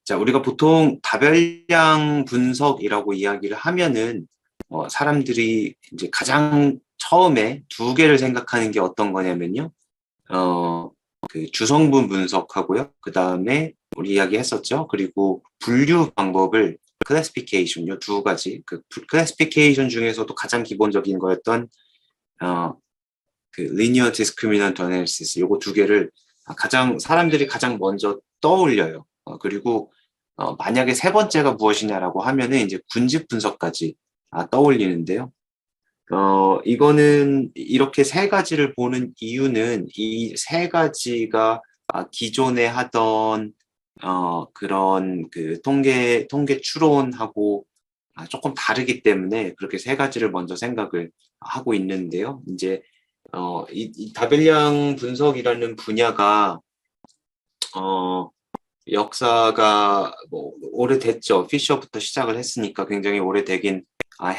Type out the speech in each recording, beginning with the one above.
자, 우리가 보통 다별량 분석이라고 이야기를 하면은, 사람들이 이제 가장 처음에 두 개를 생각하는 게 어떤 거냐면요. 어, 그 주성분 분석하고요. 그 다음에 우리 이야기했었죠. 그리고 분류 방법을 클래시피케이션, 요 두 가지. 그 클래시피케이션 중에서도 가장 기본적인 거였던, 어, 그 linear discriminant analysis, 요거 두 개를 사람들이 가장 먼저 떠올려요. 그리고 만약에 세 번째가 무엇이냐라고 하면은 이제 군집 분석까지 떠올리는데요. 이거는 이렇게 세 가지를 보는 이유는 이 세 가지가 기존에 하던 그런 그 통계 추론하고 조금 다르기 때문에 그렇게 세 가지를 먼저 생각을 하고 있는데요. 이제 이 다별량 분석이라는 분야가 어, 역사가 뭐 오래됐죠. 피셔부터 시작을 했으니까 굉장히 오래되긴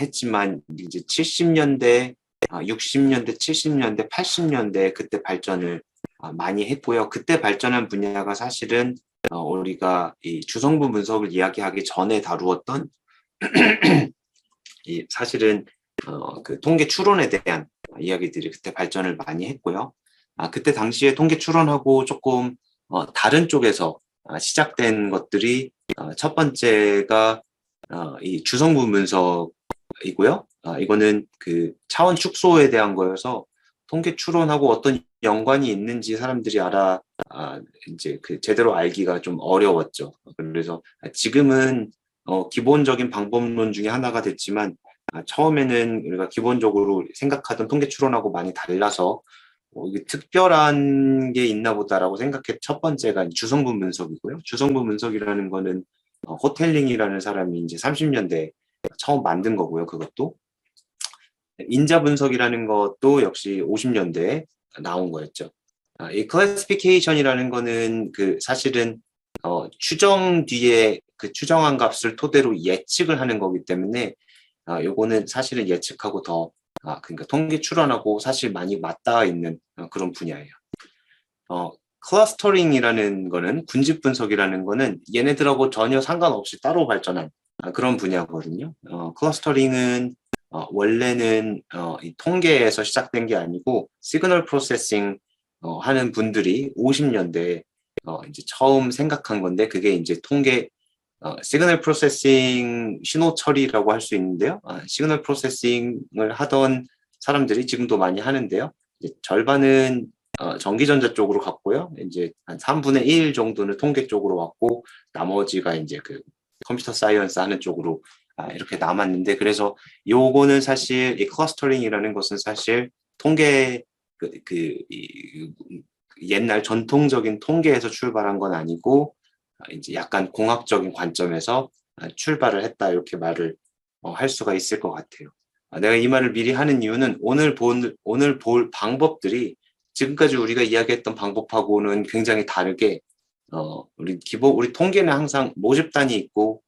했지만 이제 70년대, 60년대, 70년대, 80년대 그때 발전을 많이 했고요. 그때 발전한 분야가 사실은 우리가 이 주성분 분석을 이야기하기 전에 다루었던 이 사실은 그 통계 추론에 대한 이야기들이 그때 발전을 많이 했고요. 그때 당시에 통계 추론하고 조금 다른 쪽에서 시작된 것들이 첫 번째가 이 주성분 분석이고요. 이거는 그 차원 축소에 대한 거여서 통계 추론하고 어떤 연관이 있는지 사람들이 이제 그 제대로 알기가 좀 어려웠죠. 그래서 지금은 기본적인 방법론 중에 하나가 됐지만 처음에는 우리가 기본적으로 생각하던 통계 추론하고 많이 달라서 이게 특별한 게 있나 보다라고 생각해 첫 번째가 주성분 분석이고요. 주성분 분석이라는 거는 호텔링이라는 사람이 이제 30년대 처음 만든 거고요. 그것도 인자 분석이라는 것도 역시 50년대에 나온 거였죠. 이 클래시피케이션이라는 거는 그 사실은 추정 뒤에 그 추정한 값을 토대로 예측을 하는 거기 때문에 요거는 사실은 예측하고 그러니까 통계 추론하고 사실 많이 맞닿아 있는 그런 분야예요. 클러스터링이라는 거는 군집 분석이라는 거는 얘네들하고 전혀 상관없이 따로 발전한 그런 분야거든요. 클러스터링은 원래는 이 통계에서 시작된 게 아니고 시그널 프로세싱 하는 분들이 50년대에 이제 처음 생각한 건데 그게 이제 시그널 프로세싱 신호 처리라고 할 수 있는데요. 시그널 프로세싱을 하던 사람들이 지금도 많이 하는데요. 절반은 전기전자 쪽으로 갔고요. 이제 한 3분의 1 정도는 통계 쪽으로 왔고 나머지가 이제 그 컴퓨터 사이언스 하는 쪽으로 이렇게 남았는데 그래서 요거는 사실 이 클러스터링이라는 것은 사실 통계 옛날 전통적인 통계에서 출발한 건 아니고 이제 약간 공학적인 관점에서 출발을 했다 이렇게 말을 할 수가 있을 것 같아요. 내가 이 말을 미리 하는 이유는 오늘 볼 방법들이 지금까지 우리가 이야기했던 방법하고는 굉장히 다르게 우리 통계는 항상 모집단이 있고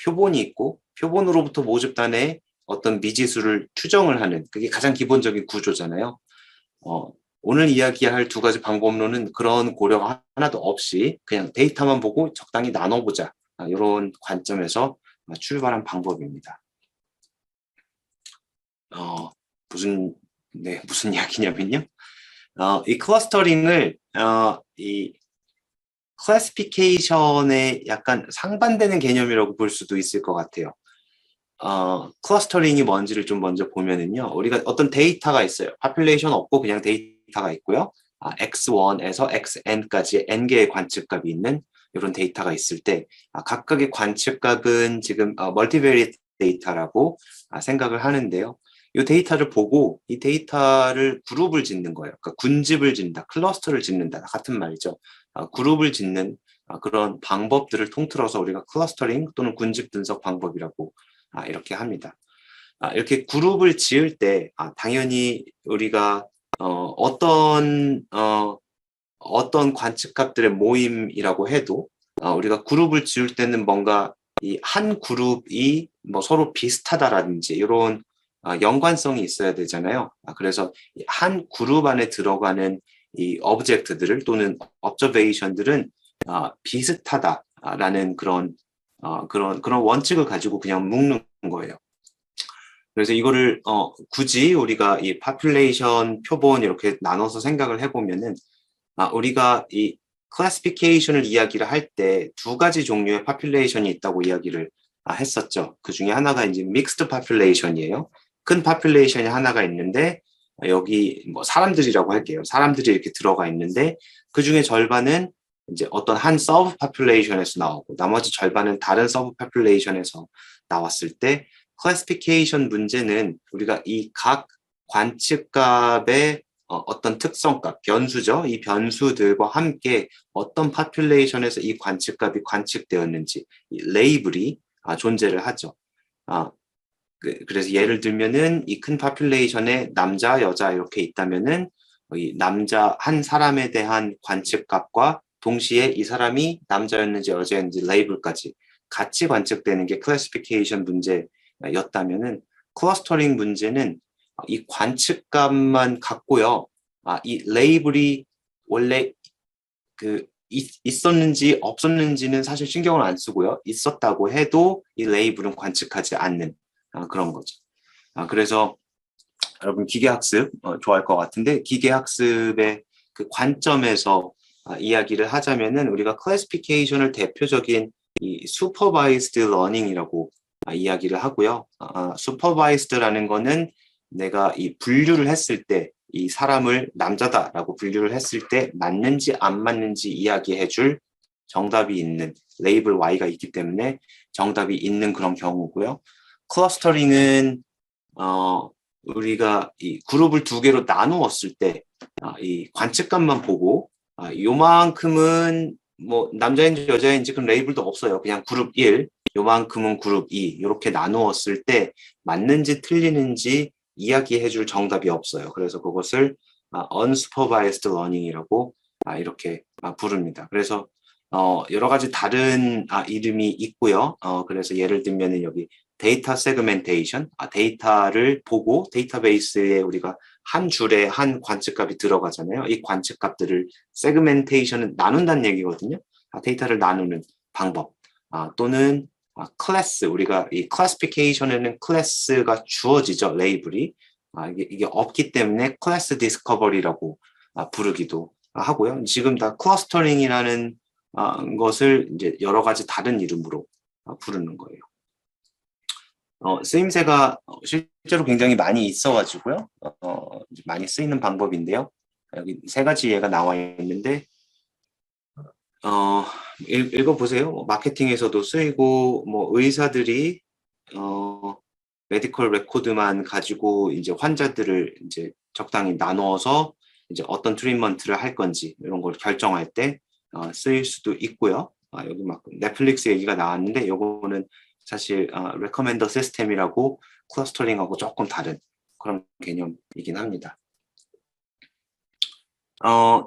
표본이 있고 표본으로부터 모집단의 어떤 미지수를 추정을 하는 그게 가장 기본적인 구조잖아요. 오늘 이야기할 두 가지 방법론은 그런 고려가 하나도 없이 그냥 데이터만 보고 적당히 나눠보자 이런 관점에서 출발한 방법입니다. 무슨 이야기냐면요. 이 클러스터링을 이 클래시피케이션에 약간 상반되는 개념이라고 볼 수도 있을 것 같아요. 클러스터링이 뭔지를 좀 먼저 보면은요. 우리가 어떤 데이터가 있어요. 파퓰레이션 없고 그냥 데이터가 있고요. X1에서 XN까지 N개의 관측값이 있는 이런 데이터가 있을 때 각각의 관측값은 지금 멀티베리에이트 데이터라고 생각을 하는데요. 이 데이터를 보고 이 데이터를 그룹을 짓는 거예요. 그러니까 군집을 짓는다, 클러스터를 짓는다 같은 말이죠. 그룹을 짓는 그런 방법들을 통틀어서 우리가 클러스터링 또는 군집 분석 방법이라고 이렇게 합니다. 이렇게 그룹을 지을 때 당연히 우리가 어떤 관측값들의 모임이라고 해도 우리가 그룹을 지을 때는 뭔가 이 한 그룹이 뭐 서로 비슷하다라든지 이런 연관성이 있어야 되잖아요. 그래서 한 그룹 안에 들어가는 이 오브젝트들을 또는 observation들은 비슷하다. 라는 그런 원칙을 가지고 그냥 묶는 거예요. 그래서 이거를 굳이 우리가 이 population 표본 이렇게 나눠서 생각을 해보면은 우리가 이 클래시피케이션을 이야기를 할 때 두 가지 종류의 population이 있다고 이야기를 했었죠. 그 중에 하나가 이제 mixed population이에요. 큰 population이 하나가 있는데 여기 뭐 사람들이라고 할게요. 사람들이 이렇게 들어가 있는데 그 중에 절반은 이제 어떤 한 서브 population에서 나오고 나머지 절반은 다른 서브 population에서 나왔을 때 클래시피케이션 문제는 우리가 이 각 관측값의 어떤 특성값, 변수죠. 이 변수들과 함께 어떤 파퓰레이션에서 이 관측값이 관측되었는지 이 레이블이 존재를 하죠. 그래서 예를 들면은 이 큰 파퓰레이션에 남자, 여자 이렇게 있다면은 이 남자 한 사람에 대한 관측값과 동시에 이 사람이 남자였는지 여자였는지 레이블까지 같이 관측되는 게 클래시피케이션 문제였다면은 클러스터링 문제는 이 관측값만 갖고요. 이 레이블이 원래 있었는지 없었는지는 사실 신경을 안 쓰고요. 있었다고 해도 이 레이블은 관측하지 않는 그런 거죠. 그래서 여러분 기계학습 좋아할 것 같은데 기계학습의 그 관점에서 이야기를 하자면은 우리가 클래시피케이션을 대표적인 이 슈퍼바이스드 러닝이라고 이야기를 하고요. 슈퍼바이스드라는 거는 내가 이 분류를 했을 때 이 사람을 남자다라고 분류를 했을 때 맞는지 안 맞는지 이야기해줄 정답이 있는 레이블 Y가 있기 때문에 정답이 있는 그런 경우고요. 클러스터링은 우리가 이 그룹을 두 개로 나누었을 때 이 관측값만 보고 요만큼은 뭐 남자인지 여자인지 그런 레이블도 없어요. 그냥 그룹 1, 요만큼은 그룹 2 이렇게 나누었을 때 맞는지 틀리는지 이야기해줄 정답이 없어요. 그래서 그것을 unsupervised learning이라고 이렇게 부릅니다. 그래서 여러 가지 다른 이름이 있고요. 그래서 예를 들면은 여기 데이터 세그멘테이션, 데이터를 보고 데이터베이스에 우리가 한 줄에 한 관측값이 들어가잖아요. 이 관측값들을 세그멘테이션은 나눈다는 얘기거든요. 데이터를 나누는 방법. 또는 클래스, 우리가 이 클래시피케이션에는 클래스가 주어지죠, 레이블이. 이게 없기 때문에 클래스 디스커버리라고 부르기도 하고요. 지금 다 클러스터링이라는 것을 이제 여러 가지 다른 이름으로 부르는 거예요. 쓰임새가 실제로 굉장히 많이 있어가지고요. 많이 쓰이는 방법인데요. 여기 세 가지 예가 나와 있는데 읽어보세요. 마케팅에서도 쓰이고 뭐 의사들이 메디컬 레코드만 가지고 이제 환자들을 이제 적당히 나누어서 이제 어떤 트리트먼트를 할 건지 이런 걸 결정할 때 쓰일 수도 있고요. 여기 막 넷플릭스 얘기가 나왔는데 요거는 사실 레커멘더 시스템이라고 클러스터링하고 조금 다른 그런 개념이긴 합니다.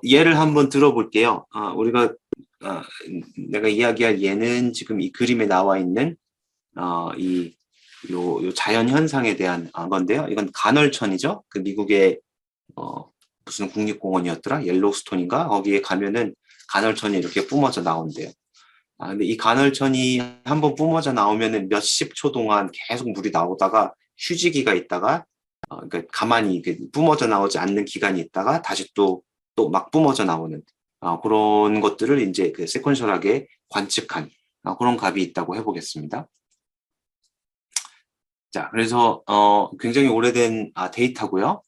예를 한번 들어볼게요. 우리가 내가 이야기할 예는 지금 이 그림에 나와 있는 요 자연 현상에 대한 건데요. 이건 간헐천이죠. 그 미국의 무슨 국립공원이었더라? 옐로우스톤인가? 거기에 가면은 간헐천이 이렇게 뿜어져 나온대요. 근데 이 간헐천이 한번 뿜어져 나오면은 몇십 초 동안 계속 물이 나오다가 휴지기가 있다가 그러니까 가만히 뿜어져 나오지 않는 기간이 있다가 다시 또 막 뿜어져 나오는 그런 것들을 이제 그 세퀀셜하게 관측한 그런 값이 있다고 해보겠습니다. 자, 그래서 굉장히 오래된 데이터고요.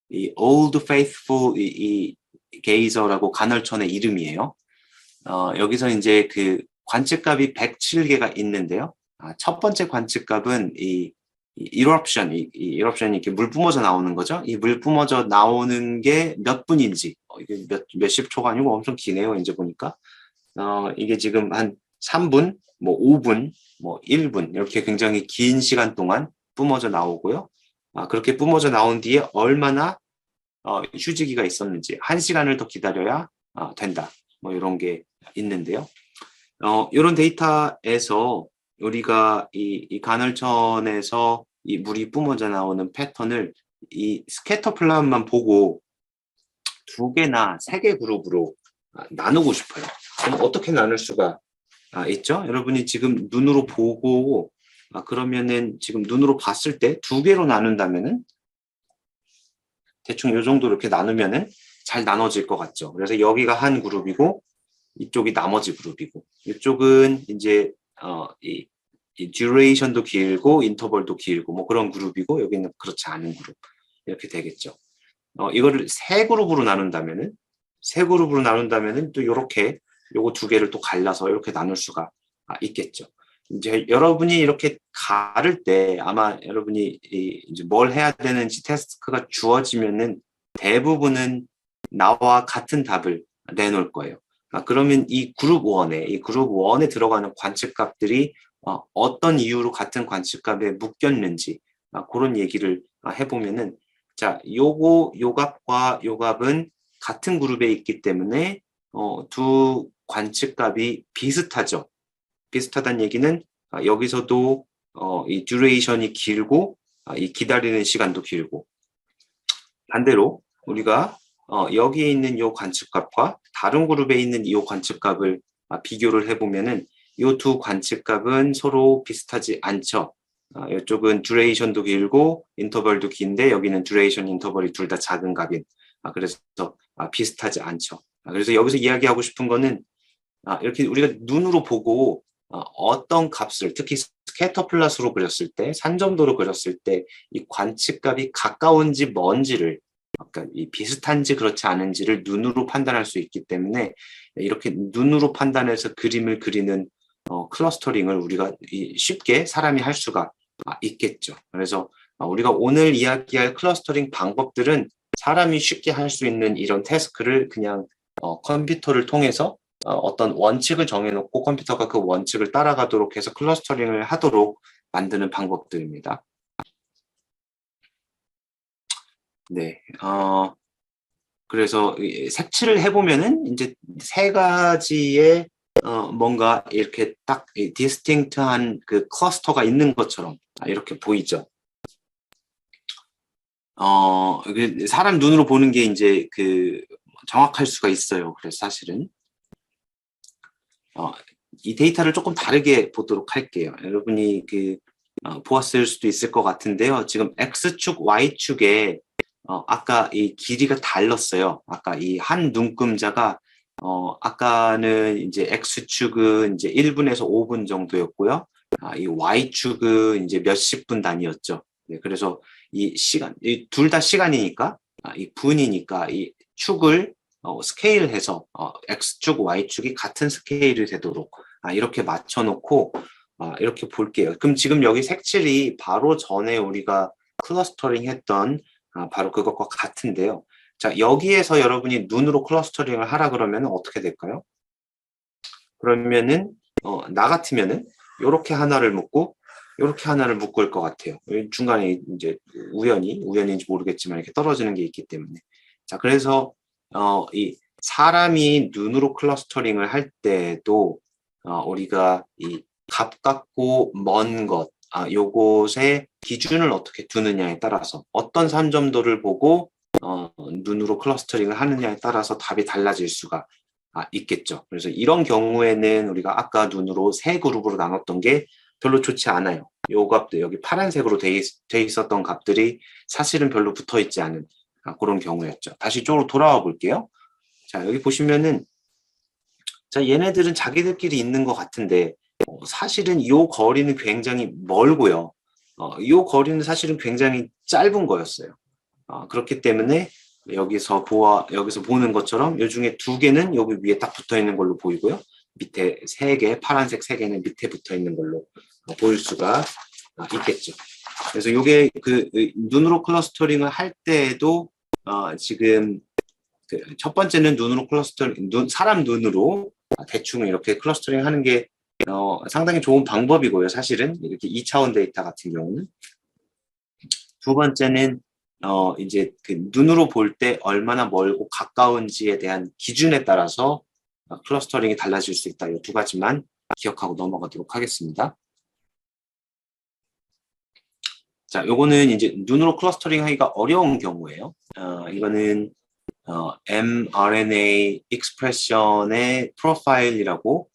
이 Old Faithful 이 게이저라고 간헐천의 이름이에요. 여기서 이제 그 관측값이 107개가 있는데요. 첫 번째 관측값은 이 eruption이 이렇게 물 뿜어져 나오는 거죠. 이 물 뿜어져 나오는 게 몇 분인지 이게 몇십 초가 아니고 엄청 기네요. 이제 보니까 이게 지금 한 3분, 뭐 5분, 뭐 1분 이렇게 굉장히 긴 시간 동안 뿜어져 나오고요. 그렇게 뿜어져 나온 뒤에 얼마나 휴지기가 있었는지 1시간을 더 기다려야 된다. 뭐 이런 게 있는데요. 이런 데이터에서 우리가 이 간헐천에서 이 물이 뿜어져 나오는 패턴을 이 스캐터 플랫만 보고 2개나 3개 그룹으로 나누고 싶어요. 그럼 어떻게 나눌 수가 있죠? 여러분이 지금 눈으로 보고 그러면은 지금 눈으로 봤을 때 두 개로 나눈다면은 대충 이 정도 이렇게 나누면은 잘 나눠질 것 같죠. 그래서 여기가 한 그룹이고 이쪽이 나머지 그룹이고 이쪽은 이제 이 듀레이션도 길고 인터벌도 길고 뭐 그런 그룹이고 여기는 그렇지 않은 그룹 이렇게 되겠죠. 이거를 세 그룹으로 나눈다면은 또 이렇게 요거 두 개를 또 갈라서 이렇게 나눌 수가 있겠죠. 이제 여러분이 이렇게 가를 때 아마 여러분이 이제 뭘 해야 되는지 태스크가 주어지면은 대부분은 나와 같은 답을 내놓을 거예요. 그러면 이 그룹 1에 들어가는 관측값들이 어떤 이유로 같은 관측값에 묶였는지 그런 얘기를 해보면은 자, 요 값과 요 값은 같은 그룹에 있기 때문에 두 관측값이 비슷하죠. 비슷하다는 얘기는 여기서도 이 듀레이션이 길고 이 기다리는 시간도 길고 반대로 우리가 여기에 있는 이 관측값과 다른 그룹에 있는 이 관측값을 비교를 해보면은 이 두 관측값은 서로 비슷하지 않죠. 이쪽은 듀레이션도 길고 인터벌도 긴데 여기는 듀레이션 인터벌이 둘 다 작은 값인 그래서 비슷하지 않죠. 그래서 여기서 이야기하고 싶은 거는 이렇게 우리가 눈으로 보고 어떤 값을 특히 스캐터 플롯으로 그렸을 때 산점도로 그렸을 때 이 관측값이 가까운지 먼지를 그러니까 이 비슷한지 그렇지 않은지를 눈으로 판단할 수 있기 때문에 이렇게 눈으로 판단해서 그림을 그리는 클러스터링을 우리가 쉽게 사람이 할 수가 있겠죠. 그래서 우리가 오늘 이야기할 클러스터링 방법들은 사람이 쉽게 할 수 있는 이런 태스크를 그냥 컴퓨터를 통해서 어떤 원칙을 정해놓고 컴퓨터가 그 원칙을 따라가도록 해서 클러스터링을 하도록 만드는 방법들입니다. 네, 그래서 색칠을 해보면은 이제 세 가지의 뭔가 이렇게 딱 디스팅트한 그 클러스터가 있는 것처럼 이렇게 보이죠. 사람 눈으로 보는 게 이제 그 정확할 수가 있어요. 그래서 사실은 이 데이터를 조금 다르게 보도록 할게요. 여러분이 보았을 수도 있을 것 같은데요. 지금 X축, Y축에 아까 이 길이가 달랐어요. 아까 이 한 눈금자가 아까는 이제 X축은 이제 1분에서 5분 정도였고요. 이 Y축은 이제 몇십 분 단위였죠. 네, 그래서 이 시간, 둘 다 시간이니까, 이 분이니까 이 축을 스케일해서 X축, Y축이 같은 스케일이 되도록 이렇게 맞춰놓고 이렇게 볼게요. 그럼 지금 여기 색칠이 바로 전에 우리가 클러스터링 했던 바로 그것과 같은데요. 자, 여기에서 여러분이 눈으로 클러스터링을 하라 그러면 어떻게 될까요? 그러면은 나 같으면은 요렇게 하나를 묶고 요렇게 하나를 묶을 것 같아요. 중간에 이제 우연인지 모르겠지만 이렇게 떨어지는 게 있기 때문에. 자, 그래서 이 사람이 눈으로 클러스터링을 할 때도 우리가 이 가깝고 먼 것, 요것의 기준을 어떻게 두느냐에 따라서 어떤 산점도를 보고 눈으로 클러스터링을 하느냐에 따라서 답이 달라질 수가 있겠죠. 그래서 이런 경우에는 우리가 아까 눈으로 세 그룹으로 나눴던 게 별로 좋지 않아요. 요 값도 여기 파란색으로 돼 있었던 값들이 사실은 별로 붙어 있지 않은 그런 경우였죠. 다시 이쪽으로 돌아와 볼게요. 자, 여기 보시면은 자, 얘네들은 자기들끼리 있는 것 같은데 사실은 이 거리는 굉장히 멀고요. 이 거리는 사실은 굉장히 짧은 거였어요. 그렇기 때문에 여기서 보는 것처럼 이 중에 두 개는 여기 위에 딱 붙어 있는 걸로 보이고요. 밑에 세 개, 파란색 세 개는 밑에 붙어 있는 걸로 보일 수가 있겠죠. 그래서 이게 눈으로 클러스터링을 할 때에도 지금 첫 번째는 눈으로 사람 눈으로 대충 이렇게 클러스터링 하는 게 상당히 좋은 방법이고요. 사실은 이렇게 2차원 데이터 같은 경우는. 두 번째는 이제 눈으로 볼 때 얼마나 멀고 가까운지에 대한 기준에 따라서 클러스터링이 달라질 수 있다. 이 두 가지만 기억하고 넘어가도록 하겠습니다. 자, 요거는 이제 눈으로 클러스터링 하기가 어려운 경우예요. 이거는 mRNA 익스프레션의 프로파일이라고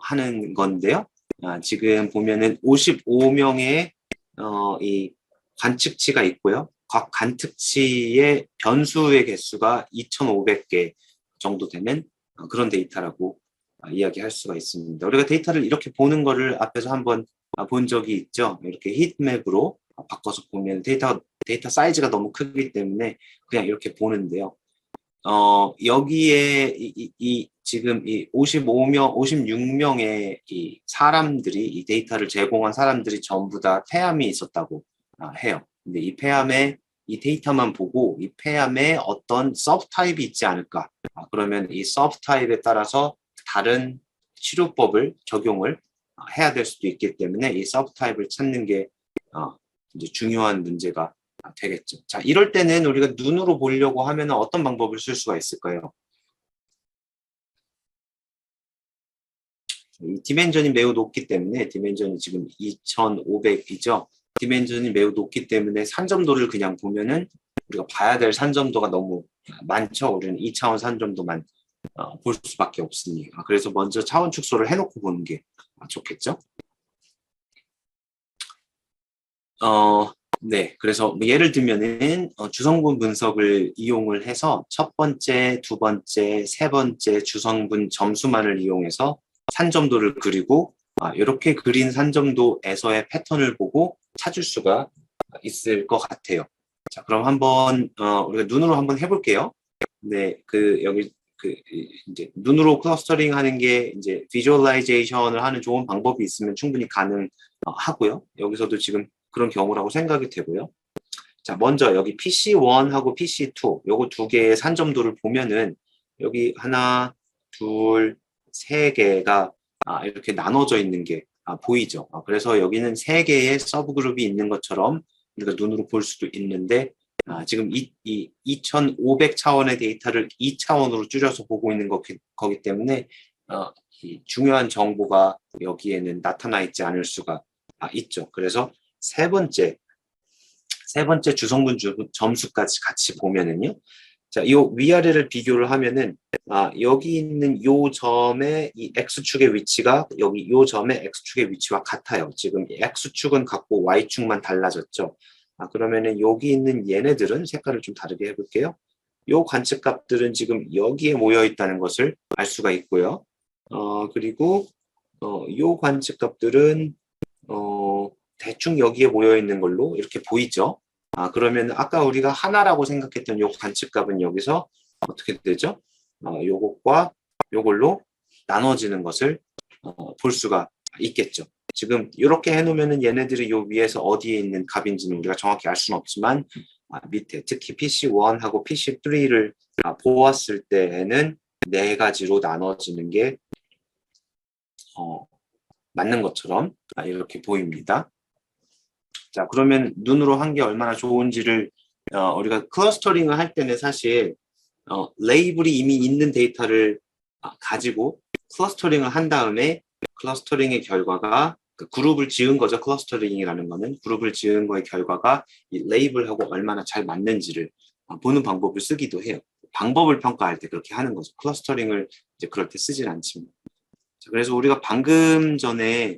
하는 건데요. 지금 보면은 55명의 이 관측치가 있고요. 각 관측치의 변수의 개수가 2,500개 정도 되는 그런 데이터라고 이야기할 수가 있습니다. 우리가 데이터를 이렇게 보는 거를 앞에서 한번 본 적이 있죠. 이렇게 히트맵으로 바꿔서 보면 데이터 사이즈가 너무 크기 때문에 그냥 이렇게 보는데요. 여기에 지금 이 55명, 56명의 이 사람들이, 이 데이터를 제공한 사람들이 전부 다 폐암이 있었다고 해요. 근데 이 폐암에 이 데이터만 보고 이 폐암에 어떤 서브 타입이 있지 않을까? 그러면 이 서브 타입에 따라서 다른 치료법을 적용을 해야 될 수도 있기 때문에 이 서브 타입을 찾는 게 이제 중요한 문제가 되겠죠. 자, 이럴 때는 우리가 눈으로 보려고 하면 어떤 방법을 쓸 수가 있을까요? 이 디멘전이 매우 높기 때문에, 디멘전이 지금 2500이죠. 디멘전이 매우 높기 때문에 산점도를 그냥 보면은 우리가 봐야 될 산점도가 너무 많죠. 우리는 2차원 산점도만 볼 수밖에 없으니. 그래서 먼저 차원 축소를 해놓고 보는 게 좋겠죠. 네, 그래서 뭐 예를 들면은 주성분 분석을 이용을 해서 첫 번째, 두 번째, 세 번째 주성분 점수만을 이용해서 산점도를 그리고 이렇게 그린 산점도에서의 패턴을 보고 찾을 수가 있을 것 같아요. 자, 그럼 한번 우리가 눈으로 한번 해볼게요. 네, 여기 이제 눈으로 클러스터링 하는 게 이제 비주얼라이제이션을 하는 좋은 방법이 있으면 충분히 가능하고요. 여기서도 지금 그런 경우라고 생각이 되고요. 자, 먼저 여기 PC1하고 PC2 요거 두 개의 산점도를 보면은 여기 하나, 둘, 세 개가 이렇게 나눠져 있는 게 보이죠. 그래서 여기는 세 개의 서브그룹이 있는 것처럼 우리가 눈으로 볼 수도 있는데 지금 이 2500 차원의 데이터를 2차원으로 줄여서 보고 있는 거기 때문에 이 중요한 정보가 여기에는 나타나 있지 않을 수가 있죠. 그래서 세 번째 주성분 점수까지 같이 보면은요. 자, 이 위아래를 비교를 하면은 여기 있는 요 점의 이 X축의 위치가 여기 요 점의 X축의 위치와 같아요. 지금 X축은 같고 Y축만 달라졌죠. 그러면은 여기 있는 얘네들은 색깔을 좀 다르게 해볼게요. 요 관측값들은 지금 여기에 모여 있다는 것을 알 수가 있고요. 그리고 요 관측값들은 대충 여기에 모여 있는 걸로 이렇게 보이죠. 그러면 아까 우리가 하나라고 생각했던 요 관측값은 여기서 어떻게 되죠? 요것과 요걸로 나눠지는 것을 볼 수가 있겠죠. 지금 이렇게 해놓으면은 얘네들이 요 위에서 어디에 있는 값인지는 우리가 정확히 알 수는 없지만 밑에 특히 PC1하고 PC3를 보았을 때에는 네 가지로 나눠지는 게 맞는 것처럼 이렇게 보입니다. 자, 그러면 눈으로 한 게 얼마나 좋은지를 우리가 클러스터링을 할 때는 사실 레이블이 이미 있는 데이터를 가지고 클러스터링을 한 다음에 클러스터링의 결과가 그 그룹을 지은 거죠. 클러스터링이라는 거는 그룹을 지은 거의 결과가 이 레이블하고 얼마나 잘 맞는지를 보는 방법을 쓰기도 해요. 방법을 평가할 때 그렇게 하는 거죠. 클러스터링을 이제 그럴 때 쓰진 않지만. 자, 그래서 우리가 방금 전에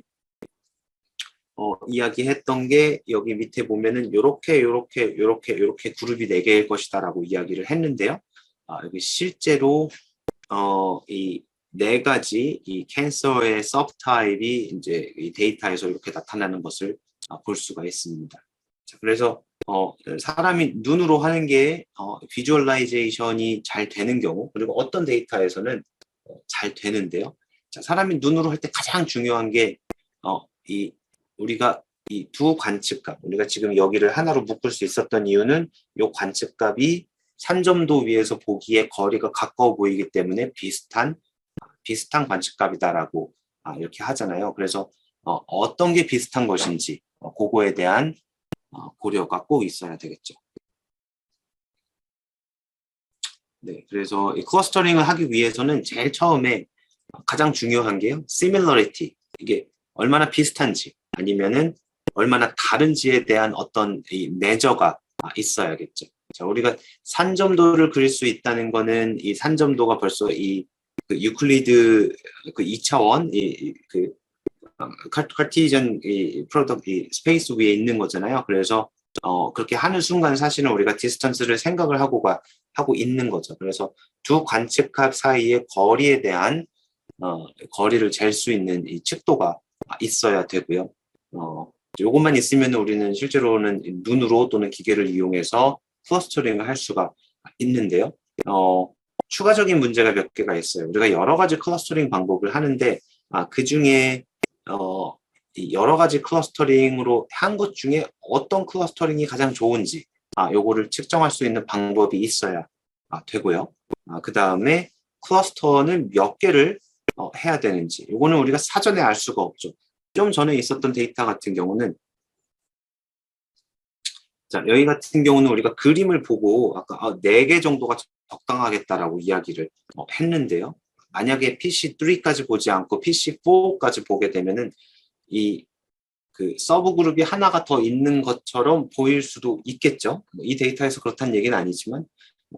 이야기했던 게 여기 밑에 보면은 요렇게 그룹이 4개일 것이다라고 이야기를 했는데요. 여기 실제로 이 4가지 이 캔서의 서브타입이 이제 이 데이터에서 이렇게 나타나는 것을 볼 수가 있습니다. 자, 그래서 사람이 눈으로 하는 게 비주얼라이제이션이 잘 되는 경우, 그리고 어떤 데이터에서는 잘 되는데요. 자, 사람이 눈으로 할 때 가장 중요한 게 우리가 이 두 관측값, 우리가 지금 여기를 하나로 묶을 수 있었던 이유는 이 관측값이 산점도 위에서 보기에 거리가 가까워 보이기 때문에 비슷한 관측값이다라고 이렇게 하잖아요. 그래서 어떤 게 비슷한 것인지 그거에 대한 고려가 꼭 있어야 되겠죠. 네, 그래서 이 클러스터링을 하기 위해서는 제일 처음에 가장 중요한 게요, similarity, 이게 얼마나 비슷한지 아니면은 얼마나 다른지에 대한 어떤 이 메저가 있어야겠죠. 자, 우리가 산점도를 그릴 수 있다는 거는 이 산점도가 벌써 이 그 유클리드 그 2차원 그 카티전 이 프로덕트 이 스페이스 위에 있는 거잖아요. 그래서 그렇게 하는 순간 사실은 우리가 디스턴스를 생각을 하고 있는 거죠. 그래서 두 관측합 사이의 거리에 대한 거리를 잴 수 있는 이 측도가 있어야 되고요. 요것만 있으면 우리는 실제로는 눈으로 또는 기계를 이용해서 클러스터링을 할 수가 있는데요. 추가적인 문제가 몇 개가 있어요. 우리가 여러 가지 클러스터링 방법을 하는데 그 중에 여러 가지 클러스터링으로 한 것 중에 어떤 클러스터링이 가장 좋은지 요거를 측정할 수 있는 방법이 있어야 되고요. 그 다음에 클러스터는 몇 개를 해야 되는지 요거는 우리가 사전에 알 수가 없죠. 좀 전에 있었던 데이터 같은 경우는 자, 여기 같은 경우는 우리가 그림을 보고 아까 4개 정도가 적당하겠다라고 이야기를 했는데요. 만약에 PC3까지 보지 않고 PC4까지 보게 되면은 그 서브 그룹이 하나가 더 있는 것처럼 보일 수도 있겠죠. 이 데이터에서 그렇다는 얘기는 아니지만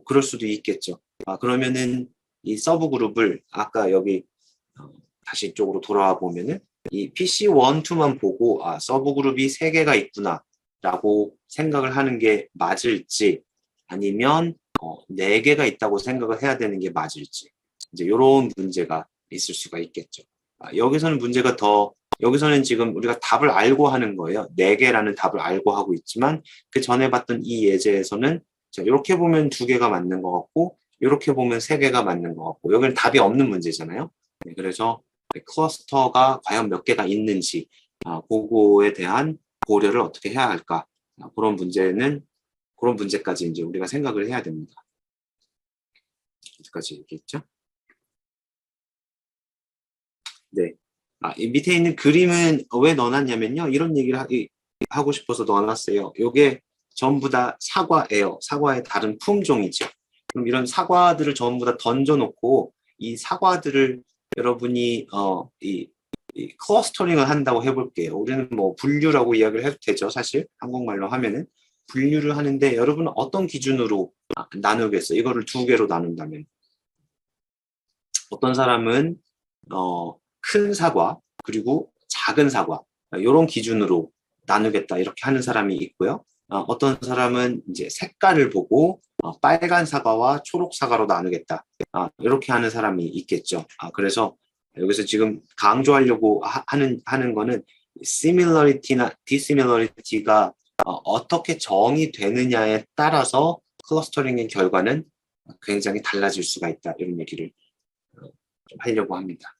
그럴 수도 있겠죠. 그러면은 이 서브 그룹을 아까 여기 다시 이쪽으로 돌아와 보면은 이 PC1, 2만 보고 서브 그룹이 3개가 있구나 라고 생각을 하는 게 맞을지 아니면 4개가 있다고 생각을 해야 되는 게 맞을지 이제 이런 문제가 있을 수가 있겠죠. 여기서는 문제가 여기서는 지금 우리가 답을 알고 하는 거예요. 4개라는 답을 알고 하고 있지만 그 전에 봤던 이 예제에서는 자, 이렇게 보면 2개가 맞는 것 같고 이렇게 보면 3개가 맞는 것 같고 여기는 답이 없는 문제잖아요. 네, 그래서 클러스터가 과연 몇 개가 있는지 그거에 대한 고려를 어떻게 해야 할까 그런 문제까지 이제 우리가 생각을 해야 됩니다. 여기까지 얘기했죠? 네. 이 밑에 있는 그림은 왜 넣어놨냐면요. 이런 얘기를 하고 싶어서 넣어놨어요. 요게 전부 다 사과예요. 사과의 다른 품종이죠. 그럼 이런 사과들을 전부 다 던져놓고 이 사과들을 여러분이 이 클러스터링을 한다고 해볼게요. 우리는 뭐 분류라고 이야기를 해도 되죠. 사실 한국말로 하면은 분류를 하는데 여러분은 어떤 기준으로 나누겠어요? 이거를 2개로 나눈다면 어떤 사람은 큰 사과 그리고 작은 사과 이런 기준으로 나누겠다 이렇게 하는 사람이 있고요. 어떤 사람은 이제 색깔을 보고 빨간 사과와 초록 사과로 나누겠다 이렇게 하는 사람이 있겠죠. 그래서 여기서 지금 강조하려고 하는 거는 similarity나 dissimilarity가 어떻게 정의되느냐에 따라서 클러스터링의 결과는 굉장히 달라질 수가 있다 이런 얘기를 좀 하려고 합니다.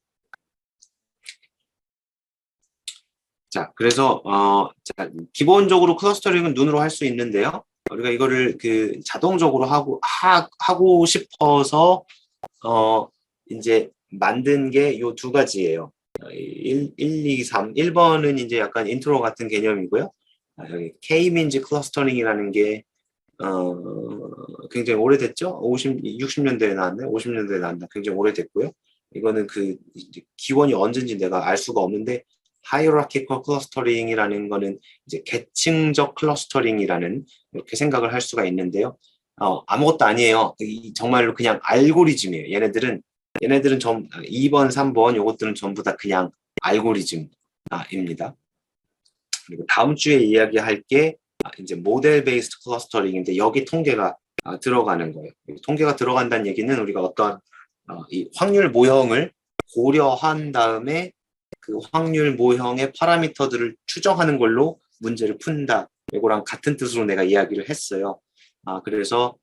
자, 그래서 자, 기본적으로 클러스터링은 눈으로 할 수 있는데요. 우리가 이거를 그 자동적으로 하고 싶어서 이제 만든 게 요 2가지예요. 1, 2, 3. 1번은 이제 약간 인트로 같은 개념이고요. 여기 K-means 클러스터링이라는 게 굉장히 오래됐죠? 60년대에 나왔네? 50년대에 나왔나? 굉장히 오래됐고요. 이거는 그 기원이 언젠지 내가 알 수가 없는데 hierarchical clustering이라는 거는 이제 계층적 클러스터링이라는 이렇게 생각을 할 수가 있는데요. 아무것도 아니에요. 정말로 그냥 알고리즘이에요. 얘네들은 2번, 3번 요것들은 전부 다 그냥 알고리즘입니다. 그리고 다음 주에 이야기할 게 이제 모델 베이스드 클러스터링인데 여기 통계가 들어가는 거예요. 통계가 들어간다는 얘기는 우리가 어떤 이 확률 모형을 고려한 다음에 그 확률 모형의 파라미터들을 추정하는 걸로 문제를 푼다. 이거랑 같은 뜻으로 내가 이야기를 했어요. 그래서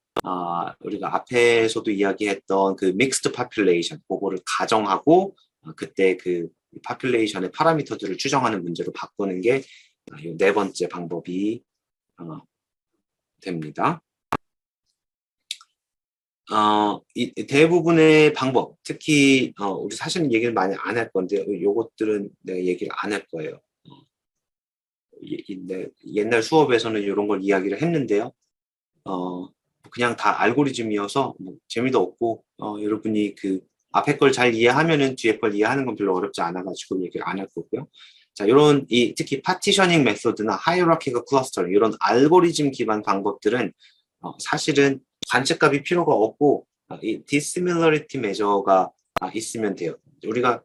우리가 앞에서도 이야기했던 그 믹스드 파퓰레이션 그거를 가정하고 그때 그 파퓰레이션의 파라미터들을 추정하는 문제로 바꾸는 게 이 4번째 방법이 됩니다. 이 대부분의 방법, 특히 우리 사실은 얘기를 많이 안 할 건데 요것들은 내가 얘기를 안 할 거예요. 옛날 수업에서는 이런 걸 이야기를 했는데요. 그냥 다 알고리즘이어서 뭐 재미도 없고 여러분이 그 앞에 걸 잘 이해하면은 뒤에 걸 이해하는 건 별로 어렵지 않아가지고 얘기를 안 할 거고요. 자, 이런 특히 파티셔닝 메소드나 하이어라키컬 클러스터링 이런 알고리즘 기반 방법들은 사실은 관측값이 필요가 없고 이 디스밀러리티 메저가 있으면 돼요. 우리가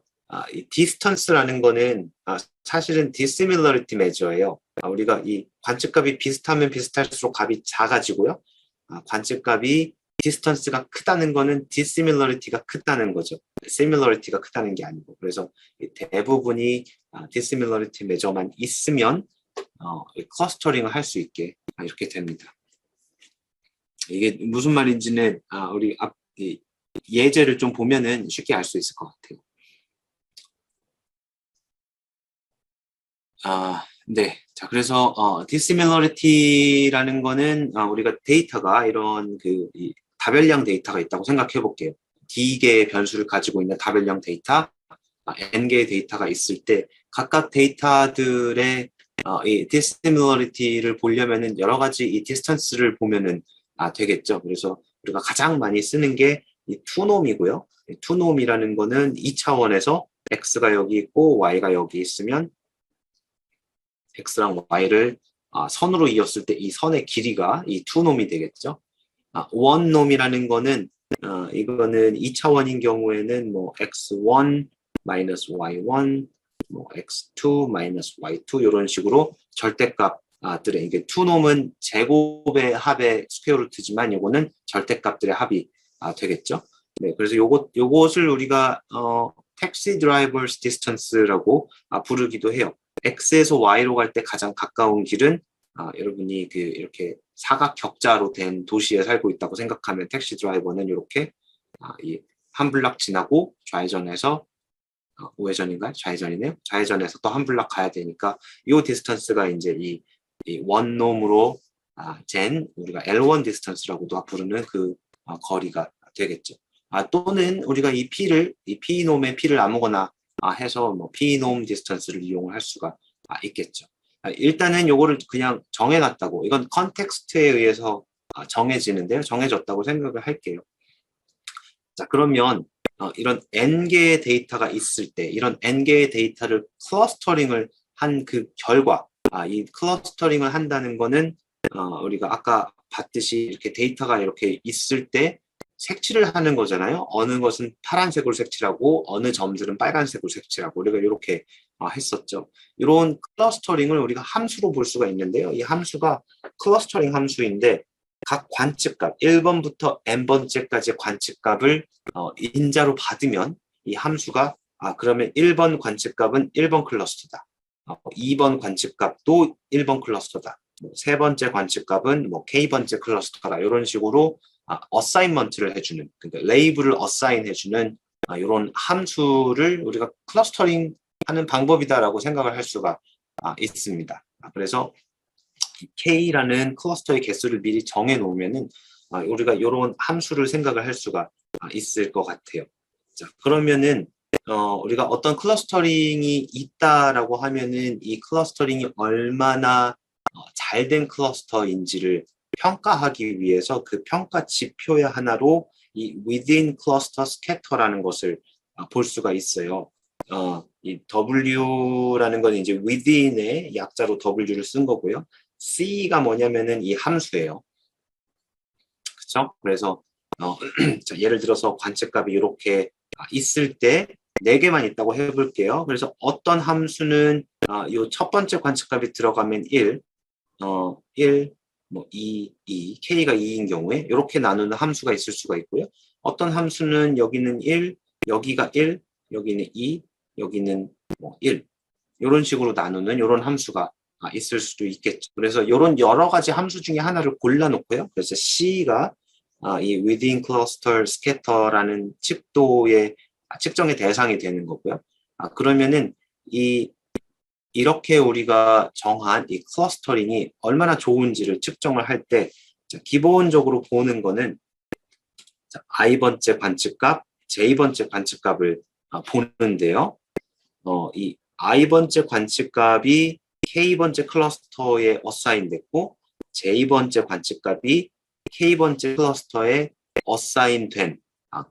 이 distance라는 거는 사실은 dissimilarity measure예요. 우리가 이 관측값이 비슷하면 비슷할수록 값이 작아지고요. 관측값이 distance가 크다는 거는 dissimilarity가 크다는 거죠. similarity가 크다는 게 아니고. 그래서 대부분이 dissimilarity measure만 있으면 클러스터링을 할 수 있게 이렇게 됩니다. 이게 무슨 말인지는 우리 예제를 좀 보면은 쉽게 알 수 있을 것 같아요. 네. 자, 그래서 dissimilarity라는 거는 우리가 데이터가 이런 이 다별량 데이터가 있다고 생각해 볼게요. D개의 변수를 가지고 있는 다별량 데이터, N개의 데이터가 있을 때 각각 데이터들의 이 dissimilarity를 보려면은 여러 가지 이 distance를 보면은 되겠죠. 그래서 우리가 가장 많이 쓰는 게 이 투놈이고요. 이 투놈이라는 거는 2차원에서 X가 여기 있고 Y가 여기 있으면 X랑 Y를 선으로 이었을 때 이 선의 길이가 이 투놈이 되겠죠. 원놈이라는 거는 이거는 2차원인 경우에는 뭐 x1 마이너스 y1 뭐 x2 마이너스 y2 이런 식으로 절대값들의 이게 투놈은 제곱의 합의 스퀘어 루트지만 요거는 절대값들의 합이 되겠죠. 네, 그래서 요것을 우리가 택시 드라이버스 디스턴스라고 부르기도 해요. X에서 Y로 갈 때 가장 가까운 길은 여러분이 이렇게 사각 격자로 된 도시에 살고 있다고 생각하면 택시 드라이버는 이렇게 이 한 블락 지나고 좌회전해서 우회전인가요? 좌회전이네요. 좌회전해서 또 한 블락 가야 되니까 이 디스턴스가 이제 이 원놈으로 잰 우리가 L1 디스턴스라고도 부르는 그 거리가 되겠죠. 또는 우리가 이 P놈의 P를 아무거나 해서 뭐 P놈 디스턴스를 이용할 수가 있겠죠. 일단은 요거를 그냥 정해놨다고 이건 컨텍스트에 의해서 정해지는데요. 정해졌다고 생각을 할게요. 자, 그러면 이런 N개의 데이터가 있을 때 이런 N개의 데이터를 클러스터링을 한 그 결과 이 클러스터링을 한다는 거는 우리가 아까 봤듯이 이렇게 데이터가 이렇게 있을 때 색칠을 하는 거잖아요. 어느 것은 파란색으로 색칠하고 어느 점들은 빨간색으로 색칠하고 우리가 이렇게 했었죠. 이런 클러스터링을 우리가 함수로 볼 수가 있는데요. 이 함수가 클러스터링 함수인데 각 관측값 1번부터 n번째까지의 관측값을 인자로 받으면 이 함수가 그러면 1번 관측값은 1번 클러스터다. 2번 관측값도 1번 클러스터다. 세 번째 관측값은 뭐 k번째 클러스터다. 이런 식으로 어사인먼트를 해주는, 그러니까 레이블을 어사인 해주는 이런 함수를 우리가 클러스터링 하는 방법이다라고 생각을 할 수가 있습니다. 그래서 K라는 클러스터의 개수를 미리 정해 놓으면은 우리가 이런 함수를 생각을 할 수가 있을 것 같아요. 자, 그러면은 우리가 어떤 클러스터링이 있다라고 하면은 이 클러스터링이 얼마나 잘된 클러스터인지를 평가하기 위해서 그 평가 지표의 하나로 이 within cluster scatter라는 것을 볼 수가 있어요. 이 W라는 건 이제 within의 약자로 W를 쓴 거고요. C가 뭐냐면은 이 함수예요. 그렇죠? 그래서 자, 예를 들어서 관측값이 이렇게 있을 때 4개만 있다고 해볼게요. 그래서 어떤 함수는 이 첫 번째 관측값이 들어가면 1, 1, 뭐 2, K가 2인 경우에 이렇게 나누는 함수가 있을 수가 있고요. 어떤 함수는 여기는 1, 여기가 1, 여기는 2, 여기는 뭐 1. 이런 식으로 나누는 이런 함수가 있을 수도 있겠죠. 그래서 이런 여러 가지 함수 중에 하나를 골라놓고요. 그래서 C가 이 within cluster scatter라는 측도의 측정의 대상이 되는 거고요. 그러면은 이렇게 우리가 정한 이 클러스터링이 얼마나 좋은지를 측정을 할 때 기본적으로 보는 거는 i번째 관측값, j번째 관측값을 보는데요. 이 i번째 관측값이 k번째 클러스터에 어사인 됐고 j번째 관측값이 k번째 클러스터에 어사인 된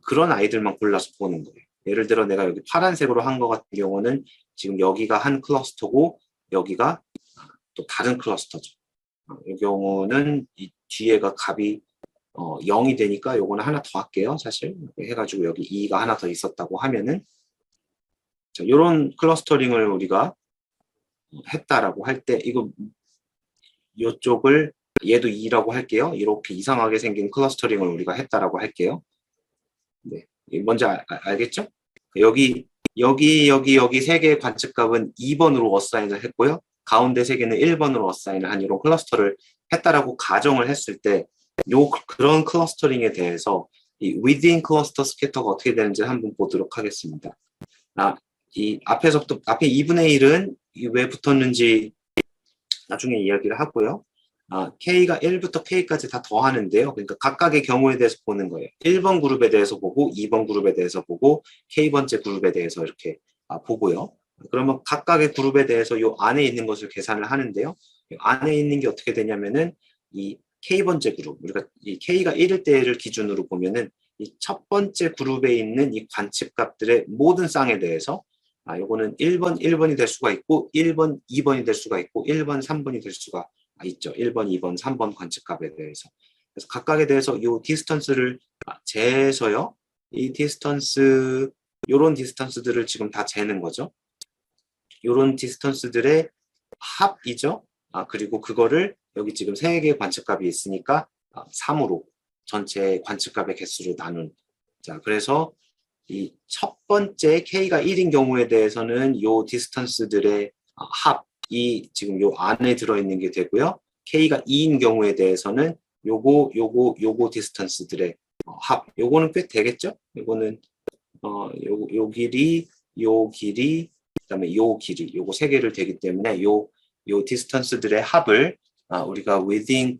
그런 아이들만 골라서 보는 거예요. 예를 들어 내가 여기 파란색으로 한 것 같은 경우는 지금 여기가 한 클러스터고 여기가 또 다른 클러스터죠. 이 경우는 이 뒤에가 값이 0이 되니까 요거는 하나 더 할게요. 사실 해가지고 여기 2가 하나 더 있었다고 하면은 자, 요런 클러스터링을 우리가 했다라고 할 때 이거 요쪽을 얘도 2라고 할게요. 이렇게 이상하게 생긴 클러스터링을 우리가 했다라고 할게요. 네, 뭔지 알겠죠? 여기 세 개의 관측값은 2번으로 어사인을 했고요. 가운데 세 개는 1번으로 어사인을 한 이런 클러스터를 했다라고 가정을 했을 때 그런 클러스터링에 대해서 이 within cluster scatter가 어떻게 되는지 한번 보도록 하겠습니다. 이 앞에서부터 앞에 2분의 1은 왜 붙었는지 나중에 이야기를 하고요. K가 1부터 K까지 다 더하는데요. 그러니까 각각의 경우에 대해서 보는 거예요. 1번 그룹에 대해서 보고 2번 그룹에 대해서 보고 K번째 그룹에 대해서 이렇게 보고요. 그러면 각각의 그룹에 대해서 이 안에 있는 것을 계산을 하는데요. 이 안에 있는 게 어떻게 되냐면은 이 K번째 그룹, 우리가 이 K가 1일 때를 기준으로 보면은 이 첫 번째 그룹에 있는 이 관측값들의 모든 쌍에 대해서 요거는 1번이 될 수가 있고 1번, 2번이 될 수가 있고 1번, 3번이 될 수가 있죠. 1번, 2번, 3번 관측값에 대해서. 그래서 각각에 대해서 이 디스턴스를 재서요. 이 디스턴스, 요런 디스턴스들을 지금 다 재는 거죠. 요런 디스턴스들의 합이죠. 그리고 그거를 여기 지금 3개의 관측값이 있으니까 3으로 전체 관측값의 개수를 나눈. 자, 그래서 이 첫 번째 K가 1인 경우에 대해서는 요 디스턴스들의 합이 지금 요 안에 들어있는 게 되고요. K가 2인 경우에 대해서는 요거 디스턴스들의 합. 요거는 꽤 되겠죠? 요거는 요 길이, 요 길이, 그다음에 요 길이, 요거 3개를 되기 때문에 요 디스턴스들의 합을 우리가 within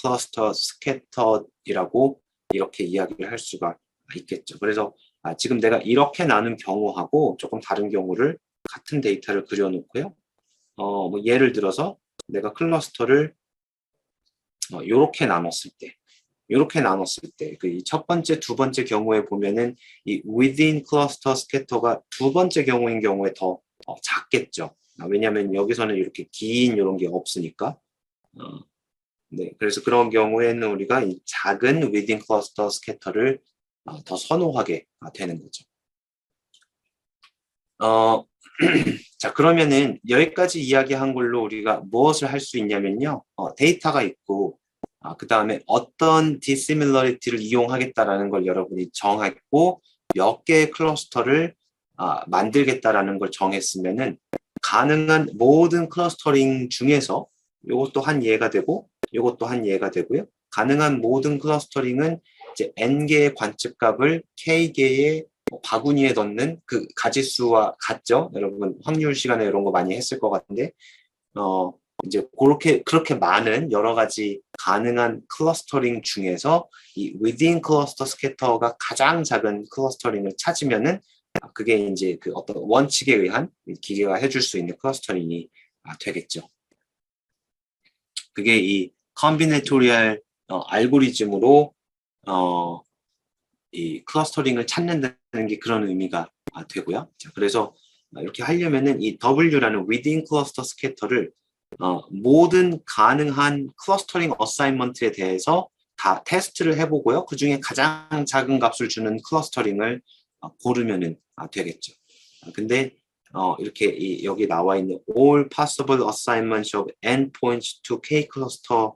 cluster scattered이라고 이렇게 이야기를 할 수가 있겠죠. 그래서 지금 내가 이렇게 나눈 경우하고 조금 다른 경우를 같은 데이터를 그려놓고요. 뭐 예를 들어서 내가 클러스터를 이렇게 나눴을 때, 그 첫 번째, 두 번째 경우에 보면은 이 within cluster scatter가 두 번째 경우인 경우에 더 작겠죠. 왜냐하면 여기서는 이렇게 긴 이런 게 없으니까. 네, 그래서 그런 경우에는 우리가 이 작은 within cluster scatter를 더 선호하게 되는 거죠. 자, 그러면은 여기까지 이야기한 걸로 우리가 무엇을 할 수 있냐면요. 데이터가 있고, 그 다음에 어떤 dissimilarity를 이용하겠다라는 걸 여러분이 정했고, 몇 개의 클러스터를 만들겠다라는 걸 정했으면은 가능한 모든 클러스터링 중에서 이것도 한 예가 되고, 이것도 한 예가 되고요. 가능한 모든 클러스터링은 이제 n개의 관측값을 k개의 바구니에 넣는 그 가지수와 같죠. 여러분 확률 시간에 이런 거 많이 했을 것 같은데 이제 그렇게 많은 여러 가지 가능한 클러스터링 중에서 이 within cluster scatter가 가장 작은 클러스터링을 찾으면은 그게 이제 그 어떤 원칙에 의한 기계가 해줄 수 있는 클러스터링이 되겠죠. 그게 이 컴비네토리얼 알고리즘으로 이 클러스터링을 찾는다는 게 그런 의미가 되고요. 자, 그래서 이렇게 하려면은 이 W라는 within cluster scatter를 모든 가능한 클러스터링 어사인먼트에 대해서 다 테스트를 해보고요. 그 중에 가장 작은 값을 주는 클러스터링을 고르면은 되겠죠. 근데 이렇게 여기 나와 있는 all possible assignments of n points to k cluster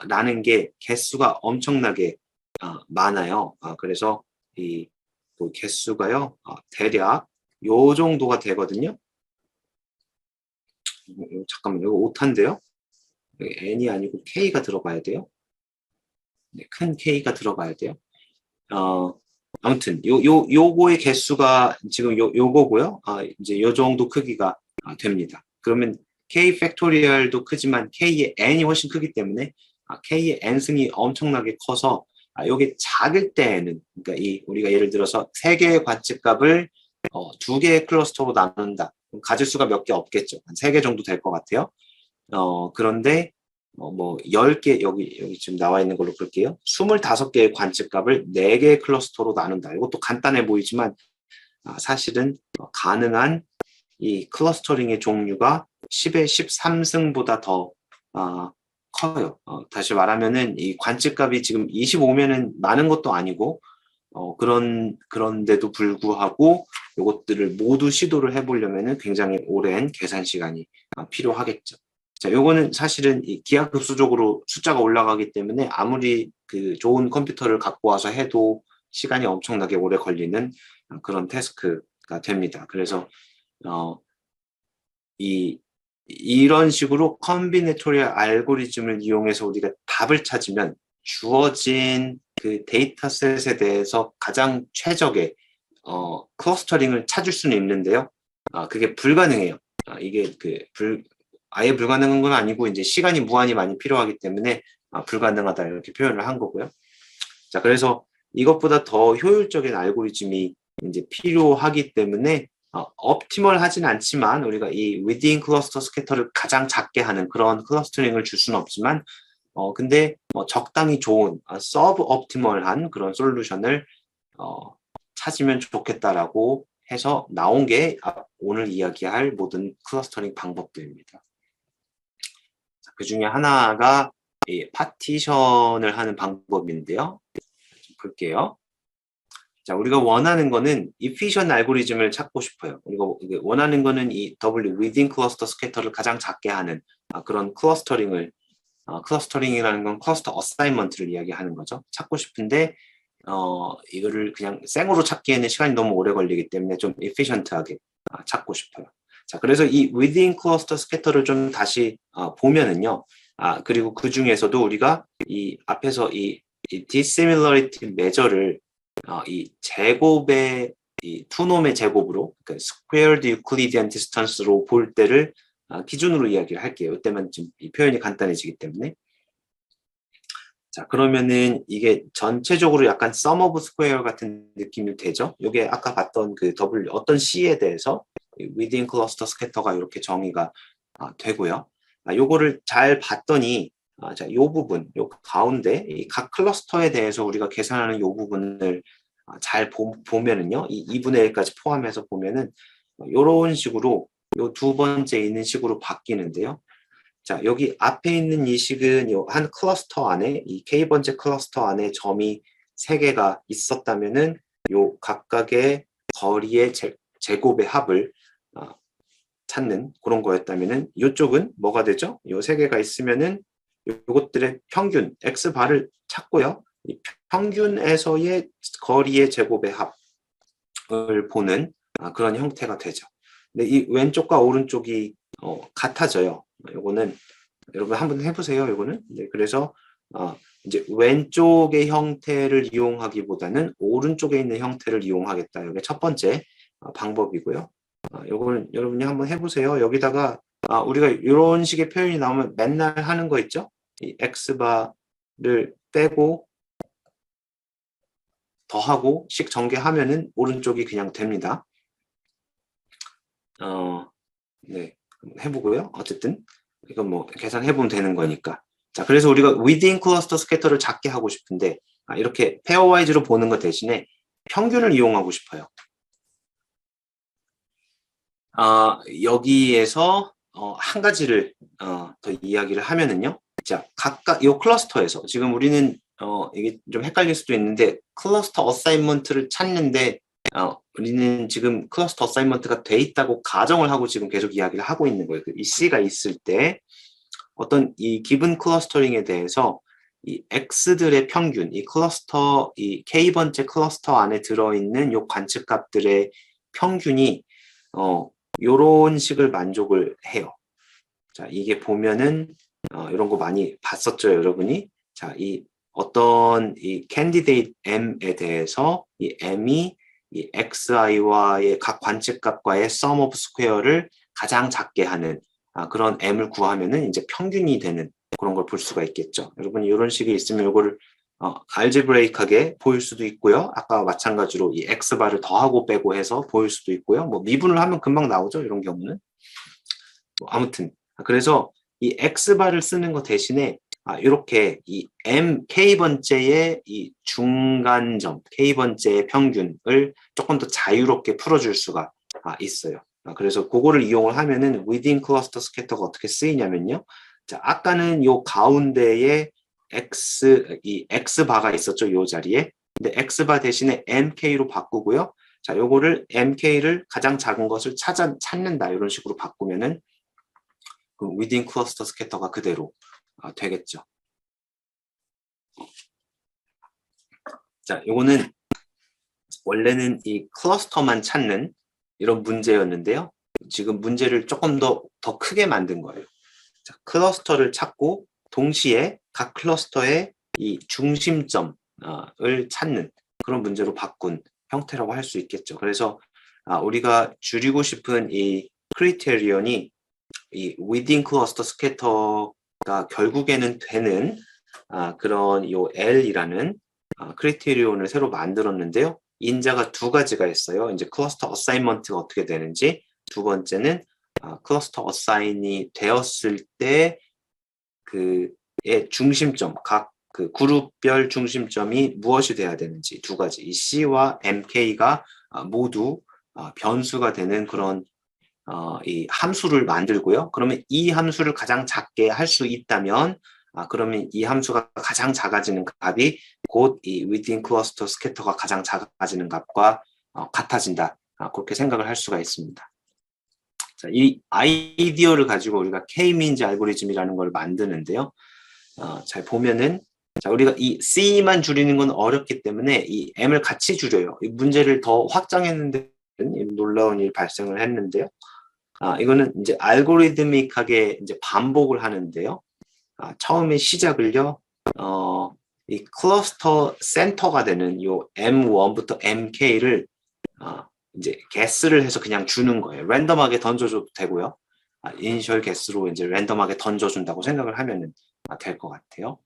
라는 게 개수가 엄청나게 많아요. 그래서 이 개수가요 대략 요 정도가 되거든요. 잠깐만요. 이거 오타인데요. n이 아니고 k가 들어가야 돼요. 네, 큰 k가 들어가야 돼요. 아무튼 요거의 개수가 지금 요거고요. 이제 요 정도 크기가 됩니다. 그러면 k 팩토리얼도 크지만 k의 n이 훨씬 크기 때문에 k의 n승이 엄청나게 커서 요게 작을 때에는 그러니까 우리가 예를 들어서 3개의 관측값을 2개의 클러스터로 나눈다. 가질 수가 몇 개 없겠죠. 한 3개 정도 될 것 같아요. 그런데 뭐 10개 여기 지금 나와 있는 걸로 볼게요. 25개의 관측값을 4개의 클러스터로 나눈다. 이것도 간단해 보이지만 사실은 가능한 이 클러스터링의 종류가 10의 13승보다 더 커요. 다시 말하면은 이 관측값이 지금 25면은 많은 것도 아니고 그런데도 불구하고 요것들을 모두 시도를 해보려면은 굉장히 오랜 계산 시간이 필요하겠죠. 자, 요거는 사실은 이 기하급수적으로 숫자가 올라가기 때문에 아무리 그 좋은 컴퓨터를 갖고 와서 해도 시간이 엄청나게 오래 걸리는 그런 태스크가 됩니다. 그래서 이런 식으로 컨비네토리얼 알고리즘을 이용해서 우리가 답을 찾으면 주어진 그 데이터셋에 대해서 가장 최적의 클러스터링을 찾을 수는 있는데요. 그게 불가능해요. 이게 아예 불가능한 건 아니고 이제 시간이 무한히 많이 필요하기 때문에 불가능하다 이렇게 표현을 한 거고요. 자, 그래서 이것보다 더 효율적인 알고리즘이 이제 필요하기 때문에 옵티멀 하진 않지만 우리가 이 within 클러스터 스캐터를 가장 작게 하는 그런 클러스터링을 줄 수는 없지만 근데 적당히 좋은 서브 옵티멀한 그런 솔루션을 찾으면 좋겠다라고 해서 나온 게 오늘 이야기할 모든 클러스터링 방법들입니다. 그 중에 하나가 이 파티션을 하는 방법인데요. 좀 볼게요. 자, 우리가 원하는 거는 efficient 알고리즘을 찾고 싶어요. 우리가 원하는 거는 이 W within cluster scatter를 가장 작게 하는 그런 클러스터링이라는 건 클러스터 어사인먼트를 이야기하는 거죠. 찾고 싶은데 이거를 그냥 생으로 찾기에는 시간이 너무 오래 걸리기 때문에 좀 efficient하게 찾고 싶어요. 자, 그래서 이 within cluster scatter를 좀 다시 보면은요. 그리고 그 중에서도 우리가 이 앞에서 이 dissimilarity measure를 이 제곱의 이 투놈의 제곱으로 그러니까 squared Euclidean distance로 볼 때를 기준으로 이야기를 할게요. 이때만 좀 이 표현이 간단해지기 때문에. 자, 그러면은 이게 전체적으로 약간 sum of square 같은 느낌이 되죠. 이게 아까 봤던 그 W 어떤 C에 대해서 within cluster scatter가 이렇게 정의가 되고요. 요거를 잘 봤더니 자, 요 부분, 요 가운데 이 각 클러스터에 대해서 우리가 계산하는 요 부분을 잘 보면은요, 이 2분의 1까지 포함해서 보면은 요런 식으로 요 두 번째 있는 식으로 바뀌는데요. 자, 여기 앞에 있는 이 식은 요 한 클러스터 안에 이 K번째 클러스터 안에 점이 3개가 있었다면은 요 각각의 거리의 제곱의 합을 찾는 그런 거였다면은 이쪽은 뭐가 되죠? 요 3개가 있으면은 요것들의 평균 xbar을 찾고요. 이 평균에서의 거리의 제곱의 합을 보는 그런 형태가 되죠. 근데 이 왼쪽과 오른쪽이 같아져요. 요거는 여러분 한번 해보세요. 요거는 그래서 이제 왼쪽의 형태를 이용하기보다는 오른쪽에 있는 형태를 이용하겠다. 이게 첫 번째 방법이고요. 요거는 여러분이 한번 해보세요. 여기다가 우리가 이런 식의 표현이 나오면 맨날 하는 거 있죠? 이 xbar을 빼고 더하고 식 전개하면은 오른쪽이 그냥 됩니다. 네, 해보고요. 어쨌든 이건 뭐 계산해보면 되는 거니까. 자, 그래서 우리가 within cluster scatter를 작게 하고 싶은데 이렇게 페어와이즈로 보는 것 대신에 평균을 이용하고 싶어요. 여기에서 한 가지를 더 이야기를 하면은요. 자, 각각 이 클러스터에서 지금 우리는 이게 좀 헷갈릴 수도 있는데 클러스터 어사인먼트를 찾는데 우리는 지금 클러스터 어사인먼트가 돼 있다고 가정을 하고 지금 계속 이야기를 하고 있는 거예요. 이 C가 있을 때 어떤 이 기본 클러스터링에 대해서 이 X들의 평균, 이 클러스터, 이 K번째 클러스터 안에 들어있는 요 관측값들의 평균이 요런 식을 만족을 해요. 자, 이게 보면은 이런 거 많이 봤었죠, 여러분이. 자, 이 어떤 이 캔디데이트 M에 대해서 이 M이 이 XI와의 각 관측값과의 sum of square를 가장 작게 하는 그런 M을 구하면은 이제 평균이 되는 그런 걸 볼 수가 있겠죠. 여러분이 이런 식이 있으면 이거를 알제브레이크하게 보일 수도 있고요. 아까 마찬가지로 이 X바를 더하고 빼고 해서 보일 수도 있고요. 뭐 미분을 하면 금방 나오죠. 이런 경우는. 뭐 아무튼 그래서 이 X바를 쓰는 것 대신에 이렇게 이 K번째의 이 중간점, K번째의 평균을 조금 더 자유롭게 풀어줄 수가 있어요. 그래서 그거를 이용을 하면은 within cluster scatter가 어떻게 쓰이냐면요. 자, 아까는 요 가운데에 이 X바가 있었죠. 요 자리에. 근데 X바 대신에 MK로 바꾸고요. 자, 요거를 MK를 가장 작은 것을 찾는다. 이런 식으로 바꾸면은 그 within cluster scatter가 그대로 되겠죠. 자, 요거는 원래는 이 클러스터만 찾는 이런 문제였는데요. 지금 문제를 조금 더 크게 만든 거예요. 자, 클러스터를 찾고 동시에 각 클러스터의 이 중심점을 찾는 그런 문제로 바꾼 형태라고 할 수 있겠죠. 그래서 우리가 줄이고 싶은 이 크리테리언이 이 within cluster scatter가 결국에는 되는 그런 요 L이라는 크리테리온을 새로 만들었는데요. 인자가 두 가지가 있어요. 이제 클러스터 어사인먼트가 어떻게 되는지, 두 번째는 클러스터 어사인이 되었을 때 그의 중심점, 각 그 그룹별 중심점이 무엇이 돼야 되는지 두 가지, 이 C와 MK가 모두 변수가 되는 그런 이 함수를 만들고요. 그러면 이 함수를 가장 작게 할 수 있다면 그러면 이 함수가 가장 작아지는 값이 곧 이 within cluster scatter가 가장 작아지는 값과 같아진다. 그렇게 생각을 할 수가 있습니다. 자, 이 아이디어를 가지고 우리가 K-means 알고리즘이라는 걸 만드는데요. 잘 보면은 자, 우리가 이 C만 줄이는 건 어렵기 때문에 이 M을 같이 줄여요. 이 문제를 더 확장했는데 놀라운 일이 발생을 했는데요. 이거는 이제 알고리드믹하게 이제 반복을 하는데요. 처음에 시작을요, 이 클러스터 센터가 되는 요 M1부터 MK를 이제 개수를 해서 그냥 주는 거예요. 랜덤하게 던져줘도 되고요. 이니셜 개수로 이제 랜덤하게 던져준다고 생각을 하면은 될 것 같아요.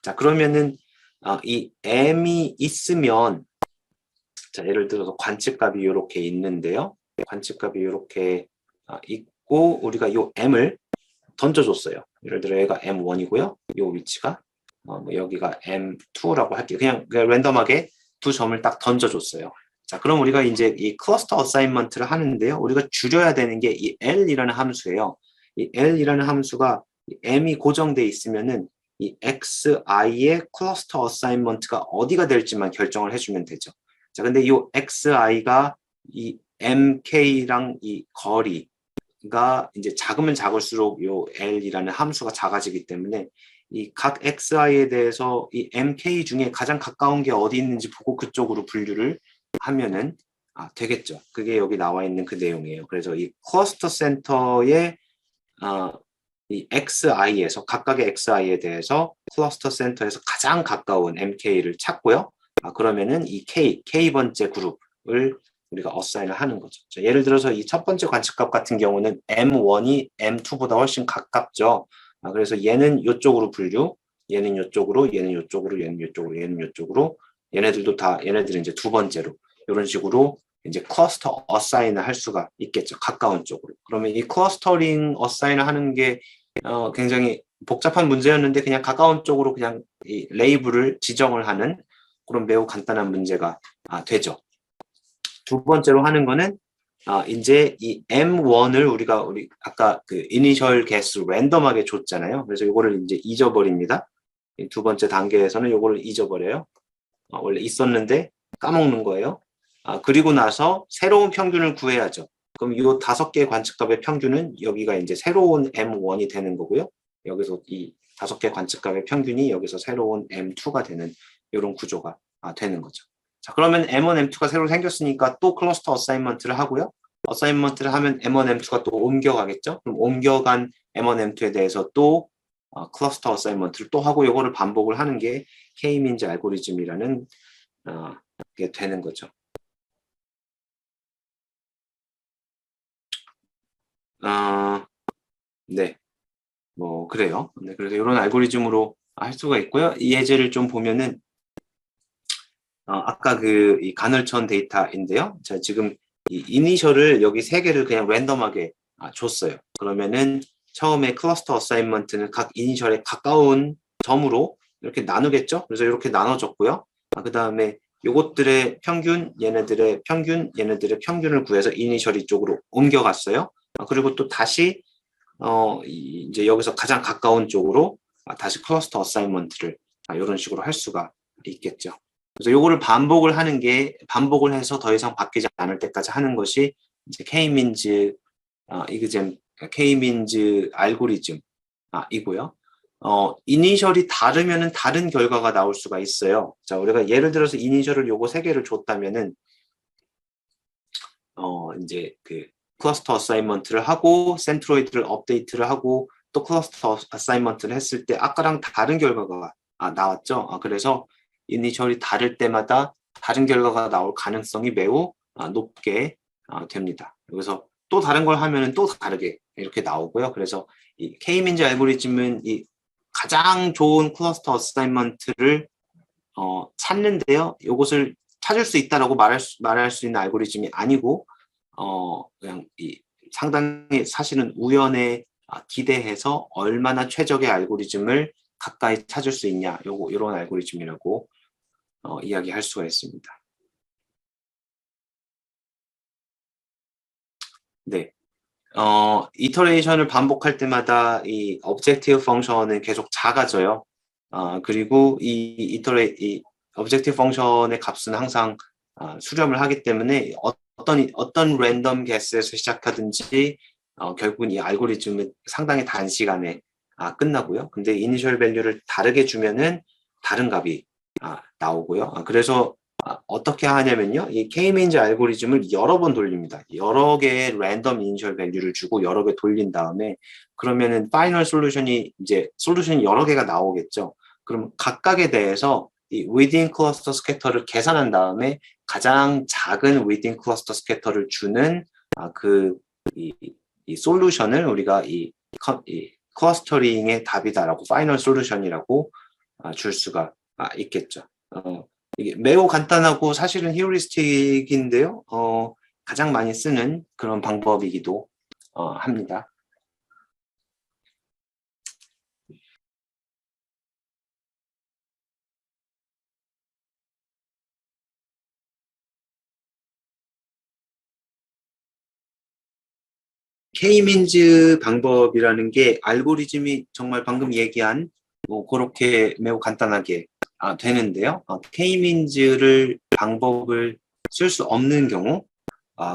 자, 그러면은 이 M이 있으면, 자, 예를 들어서 관측값이 이렇게 있는데요. 관측값이 이렇게 있고 우리가 요 M을 던져줬어요. 예를 들어 얘가 M1이고요. 요 위치가 뭐 여기가 M2라고 할게요. 그냥 랜덤하게 두 점을 딱 던져줬어요. 자, 그럼 우리가 이제 이 클러스터 어사인먼트를 하는데요. 우리가 줄여야 되는 게 이 L이라는 함수예요. 이 L이라는 함수가 M이 고정돼 있으면은 이 XI의 클러스터 어사인먼트가 어디가 될지만 결정을 해주면 되죠. 자, 근데 이 XI가 이 MK랑 이 거리가 이제 작으면 작을수록 요 L이라는 함수가 작아지기 때문에 이 각 XI에 대해서 이 MK 중에 가장 가까운 게 어디 있는지 보고 그쪽으로 분류를 하면은 되겠죠. 그게 여기 나와 있는 그 내용이에요. 그래서 이 클러스터 센터의 이 XI에서 각각의 XI에 대해서 클러스터 센터에서 가장 가까운 MK를 찾고요. 그러면은 이 K번째 그룹을 우리가 어사인을 하는 거죠. 자, 예를 들어서 이 첫 번째 관측값 같은 경우는 M1이 M2보다 훨씬 가깝죠. 그래서 얘는 이쪽으로 분류, 얘는 이쪽으로, 얘는 이쪽으로, 얘는 이쪽으로, 얘는 이쪽으로, 얘네들도 다 얘네들은 이제 두 번째로 이런 식으로 이제 클러스터 어사인을 할 수가 있겠죠. 가까운 쪽으로. 그러면 이 클러스터링 어사인을 하는 게 굉장히 복잡한 문제였는데 그냥 가까운 쪽으로 그냥 이 레이블을 지정을 하는 그런 매우 간단한 문제가 되죠. 두 번째로 하는 거는 이제 이 M1을 우리가 아까 그 이니셜 개수 랜덤하게 줬잖아요. 그래서 이거를 이제 잊어버립니다. 두 번째 단계에서는 이거를 잊어버려요. 원래 있었는데 까먹는 거예요. 그리고 나서 새로운 평균을 구해야죠. 그럼 이 5개의 관측값의 평균은 여기가 이제 새로운 M1이 되는 거고요. 여기서 이 5개 관측값의 평균이 여기서 새로운 M2가 되는 이런 구조가 되는 거죠. 자, 그러면 M1, M2가 새로 생겼으니까 또 클러스터 어사인먼트를 하고요. 어사인먼트를 하면 M1, M2가 또 옮겨가겠죠. 그럼 옮겨간 M1, M2에 대해서 또 클러스터 어사인먼트를 또 하고 이거를 반복을 하는 게 K-means 알고리즘이라는 게 되는 거죠. 네, 뭐 그래요. 네, 그래서 이런 알고리즘으로 할 수가 있고요. 이 예제를 좀 보면은 아까 그 이 간헐천 데이터인데요. 자, 지금 이 이니셜을 여기 3개를 그냥 랜덤하게 줬어요. 그러면은 처음에 클러스터 어사인먼트는 각 이니셜에 가까운 점으로 이렇게 나누겠죠. 그래서 이렇게 나눠줬고요. 그 다음에 요것들의 평균, 얘네들의 평균, 얘네들의 평균을 구해서 이니셜 이쪽으로 옮겨갔어요. 그리고 또 다시 이제 여기서 가장 가까운 쪽으로 다시 클러스터 어사이먼트를 이런 식으로 할 수가 있겠죠. 그래서 요거를 반복을 해서 더 이상 바뀌지 않을 때까지 하는 것이 이제 K-민즈 K-민즈 알고리즘 이고요. 이니셜이 다르면은 다른 결과가 나올 수가 있어요. 자, 우리가 예를 들어서 이니셜을 요거 세 개를 줬다면은 이제 그 클러스터 어사이먼트를 하고 센트로이드를 업데이트를 하고 또 클러스터 어사이먼트를 했을 때 아까랑 다른 결과가 나왔죠. 그래서 이니셜이 다를 때마다 다른 결과가 나올 가능성이 매우 높게 됩니다. 여기서 또 다른 걸 하면은 또 다르게 이렇게 나오고요. 그래서 이 K-민즈 알고리즘은 이 가장 좋은 클러스터 어사이먼트를 찾는데요. 이것을 찾을 수 있다라고 말할 수 있는 알고리즘이 아니고 그냥 상당히 사실은 우연에 기대해서 얼마나 최적의 알고리즘을 가까이 찾을 수 있냐, 이런 알고리즘이라고 이야기할 수가 있습니다. 네. 이터레이션을 반복할 때마다 이 objective 펑션은 계속 작아져요. 그리고 이 objective 펑션의 값은 항상 수렴을 하기 때문에 어떤 랜덤 개수에서 시작하든지 결국은 이 알고리즘은 상당히 단시간에 끝나고요. 근데 이니셜 밸류를 다르게 주면은 다른 값이 나오고요. 그래서 어떻게 하냐면요. 이 K-민즈 알고리즘을 여러 번 돌립니다. 여러 개의 랜덤 이니셜 밸류를 주고 여러 개 돌린 다음에 그러면은 파이널 솔루션이 여러 개가 나오겠죠. 그럼 각각에 대해서 이 within cluster scatter를 계산한 다음에 가장 작은 within cluster scatter를 주는 이 솔루션을 우리가 이 클러스터링의 답이다라고 파이널 솔루션이라고 줄 수가 있겠죠. 이게 매우 간단하고 사실은 히어리스틱인데요. 가장 많이 쓰는 그런 방법이기도 합니다. K-민즈 방법이라는 게 알고리즘이 정말 방금 얘기한 그렇게 매우 간단하게 되는데요. K-민즈를 방법을 쓸 수 없는 경우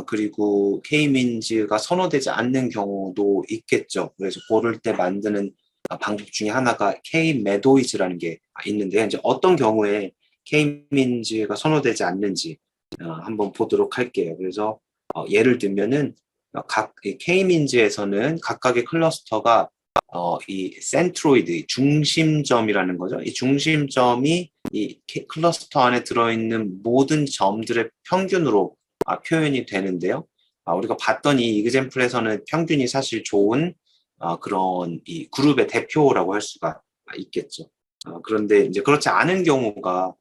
그리고 K-민즈가 선호되지 않는 경우도 있겠죠. 그래서 고를 때 만드는 방법 중에 하나가 K-매도이즈라는 게 있는데요. 이제 어떤 경우에 K-민즈가 선호되지 않는지 한번 보도록 할게요. 그래서 예를 들면은 각 K-민즈에서는 각각의 클러스터가 이 센트로이드, 중심점이라는 거죠. 이 중심점이 이 클러스터 안에 들어있는 모든 점들의 평균으로 표현이 되는데요. 우리가 봤던 이 이그젬플에서는 평균이 사실 좋은 그런 이 그룹의 대표라고 할 수가 있겠죠. 그런데 이제 그렇지 않은 경우가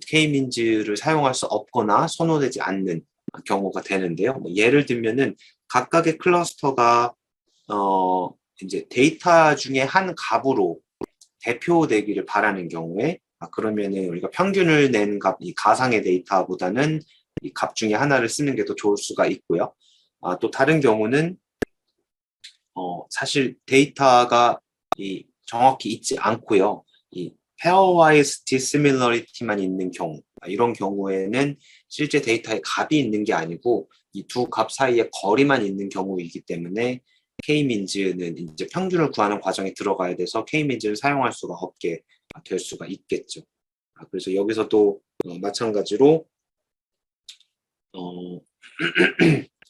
K-민즈를 사용할 수 없거나 선호되지 않는 경우가 되는데요. 뭐 예를 들면은 각각의 클러스터가 이제 데이터 중에 한 값으로 대표되기를 바라는 경우에 그러면은 우리가 평균을 낸 값, 이 가상의 데이터보다는 이 값 중에 하나를 쓰는 게 더 좋을 수가 있고요. 또 다른 경우는 사실 데이터가 정확히 있지 않고요. 이 pairwise dissimilarity만 있는 경우, 이런 경우에는 실제 데이터에 값이 있는 게 아니고 이 두 값 사이에 거리만 있는 경우이기 때문에 K-민즈는 이제 평균을 구하는 과정에 들어가야 돼서 K-민즈를 사용할 수가 없게 될 수가 있겠죠. 그래서 여기서도 마찬가지로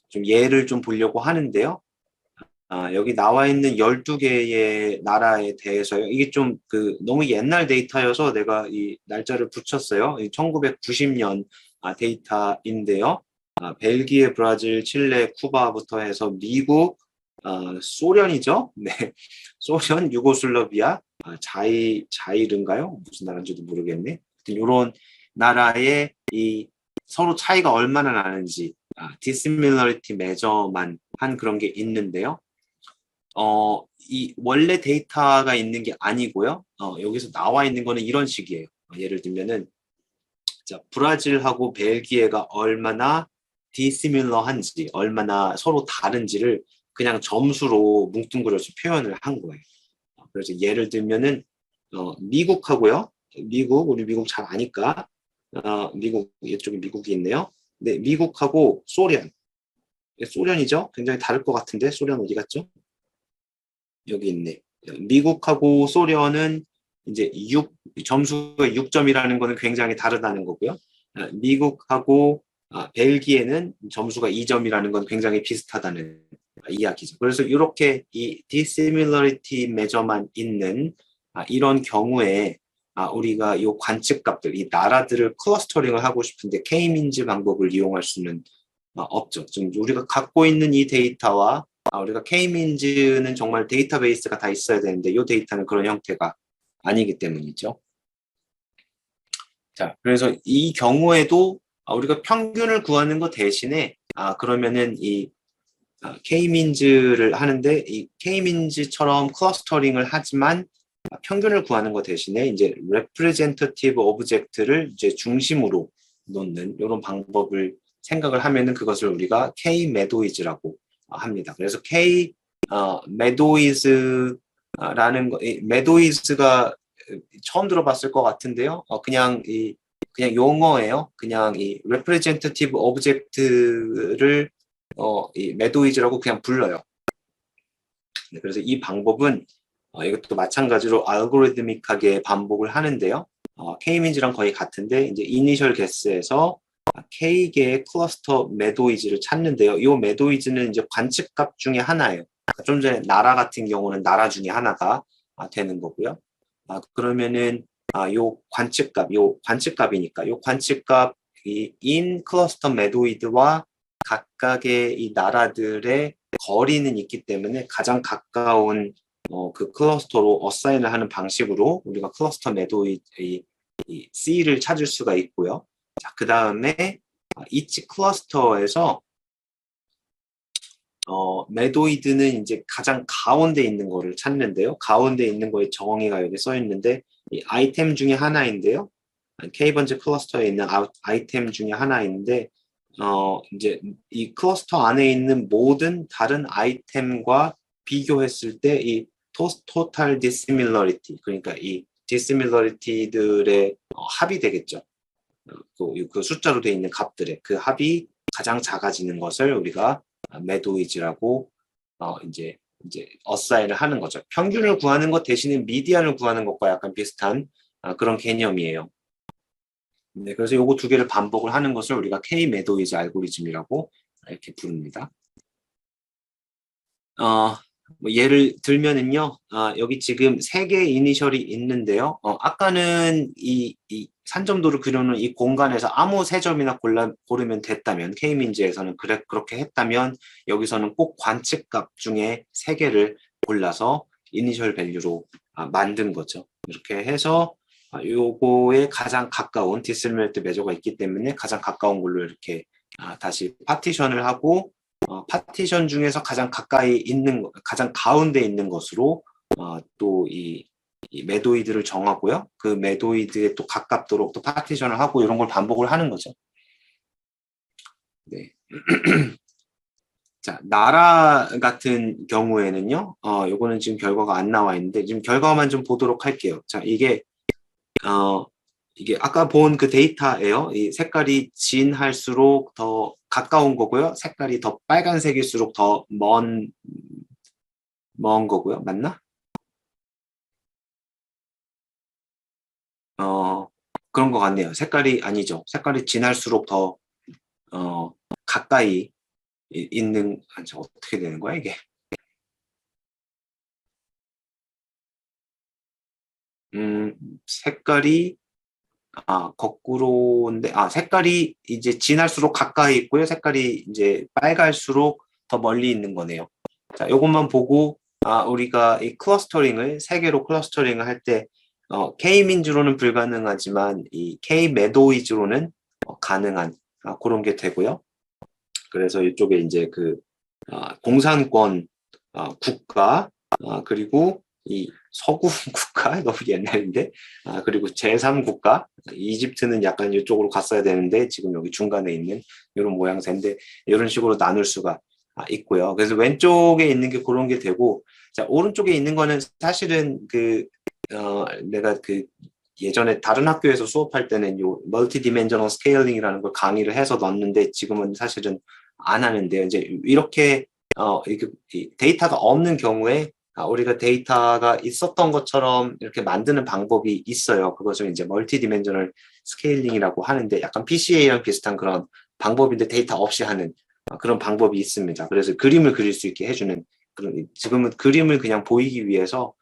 좀 예를 좀 보려고 하는데요. 여기 나와 있는 12개의 나라에 대해서요. 이게 좀 너무 옛날 데이터여서 내가 이 날짜를 붙였어요. 1990년 데이터인데요. 벨기에, 브라질, 칠레, 쿠바부터 해서 미국, 소련이죠. 네. 소련, 유고슬라비아, 자이르인가요? 무슨 나라인지도 모르겠네. 이런 나라의 이 서로 차이가 얼마나 나는지 디스밀러리티 매저만 한 그런 게 있는데요. 이 원래 데이터가 있는 게 아니고요. 여기서 나와 있는 거는 이런 식이에요. 예를 들면은 자, 브라질하고 벨기에가 얼마나 디시밀러한지, 얼마나 서로 다른지를 그냥 점수로 뭉뚱그려서 표현을 한 거예요. 그래서 예를 들면은 미국하고요. 우리 미국 잘 아니까 미국 이쪽에 미국이 있네요. 네, 미국하고 소련. 소련이죠. 굉장히 다를 것 같은데 소련 어디 갔죠? 여기 있네. 미국하고 소련은 이제 점수가 6점이라는 거는 굉장히 다르다는 거고요. 미국하고 벨기에는 점수가 2점이라는 건 굉장히 비슷하다는 이야기죠. 그래서 이렇게 이 dissimilarity measure만 있는 이런 경우에 우리가 이 관측값들, 이 나라들을 클러스터링을 하고 싶은데 K-민즈 방법을 이용할 수는 없죠. 지금 우리가 갖고 있는 이 데이터와 우리가 K-민즈는 정말 데이터베이스가 다 있어야 되는데 이 데이터는 그런 형태가 아니기 때문이죠. 자, 그래서 이 경우에도 우리가 평균을 구하는 것 대신에 그러면은 이 K-민즈를 하는데 이 K-민즈처럼 클러스터링을 하지만 평균을 구하는 것 대신에 이제 representative object를 이제 중심으로 놓는 이런 방법을 생각을 하면은 그것을 우리가 K-메도이즈라고 합니다. 그래서 메도이즈라는 거, 메도이즈가 처음 들어봤을 것 같은데요. 그냥 용어예요. 그냥 이 representative object를 이 메도이즈라고 그냥 불러요. 네, 그래서 이 방법은 이것도 마찬가지로 알고리드믹하게 반복을 하는데요. K-민즈랑 거의 같은데 이제 이니셜 게스에서 K개의 클러스터 메도이즈를 찾는데요. 이 메도이즈는 이제 관측값 중에 하나예요. 좀 전에 나라 같은 경우는 나라 중에 하나가 되는 거고요. 그러면은 요 관측값이니까 요 관측값이 인 클러스터 메도이드와 각각의 이 나라들의 거리는 있기 때문에 가장 가까운 그 클러스터로 어사인을 하는 방식으로 우리가 클러스터 메도이드 이 C를 찾을 수가 있고요. 자, 그 다음에 each 클러스터에서 메도이드는 이제 가장 가운데 있는 거를 찾는데요. 가운데 있는 거의 정의가 여기 써 있는데 이 아이템 중에 하나인데요. K번째 클러스터에 있는 아이템 중에 하나인데 이제 이 클러스터 안에 있는 모든 다른 아이템과 비교했을 때 이 total dissimilarity 그러니까 이 dissimilarity들의 합이 되겠죠. 그 숫자로 되어 있는 값들의 그 합이 가장 작아지는 것을 우리가 메도이즈라고 이제 어사인을 하는 거죠. 평균을 구하는 것 대신에 미디안을 구하는 것과 약간 비슷한 그런 개념이에요. 네, 그래서 요거 두 개를 반복을 하는 것을 우리가 K 메도이즈 알고리즘이라고 이렇게 부릅니다. 뭐 예를 들면은요, 여기 지금 세 개의 이니셜이 있는데요. 아까는 이 산점도를 그려놓은 이 공간에서 아무 세 점이나 고르면 됐다면, K민즈에서는 그렇게 했다면, 여기서는 꼭 관측값 중에 세 개를 골라서 이니셜 밸류로 만든 거죠. 이렇게 해서 요거에 가장 가까운 디스밀리티 메저가 있기 때문에 가장 가까운 걸로 이렇게 다시 파티션을 하고 파티션 중에서 가장 가까이 있는 가장 가운데 있는 것으로 또 이 메도이드를 정하고요. 그 메도이드에 또 가깝도록 또 파티션을 하고 이런 걸 반복을 하는 거죠. 네. 자, 나라 같은 경우에는요. 요거는 지금 결과가 안 나와 있는데 지금 결과만 좀 보도록 할게요. 자, 이게 아까 본 그 데이터예요. 이 색깔이 진할수록 더 가까운 거고요. 색깔이 더 빨간색일수록 더 먼 거고요. 맞나? 그런 것 같네요. 색깔이 아니죠. 색깔이 진할수록 더 가까이 있는 어떻게 되는 거야 이게? 색깔이 거꾸로인데 색깔이 이제 진할수록 가까이 있고요. 색깔이 이제 빨갈수록 더 멀리 있는 거네요. 자, 요것만 보고 우리가 이 클러스터링을 세 개로 클러스터링을 할 때 K-민즈로는 불가능하지만 이 K-메도이즈로는 가능한 그런 게 되고요. 그래서 이쪽에 이제 그 공산권 국가 그리고 이 서구 국가 너무 옛날인데 그리고 제3국가 이집트는 약간 이쪽으로 갔어야 되는데 지금 여기 중간에 있는 이런 모양새인데 이런 식으로 나눌 수가 있고요. 그래서 왼쪽에 있는 게 그런 게 되고, 자, 오른쪽에 있는 거는 사실은 내가 예전에 다른 학교에서 수업할 때는 요 멀티 디멘저널 스케일링이라는 걸 강의를 해서 넣었는데 지금은 사실은 안 하는데요. 이제 이렇게 이 데이터가 없는 경우에 우리가 데이터가 있었던 것처럼 이렇게 만드는 방법이 있어요. 그것을 이제 멀티 디멘저널 스케일링이라고 하는데 약간 PCA랑 비슷한 그런 방법인데 데이터 없이 하는 그런 방법이 있습니다. 그래서 그림을 그릴 수 있게 해주는 그런, 지금은 그림을 그냥 보이기 위해서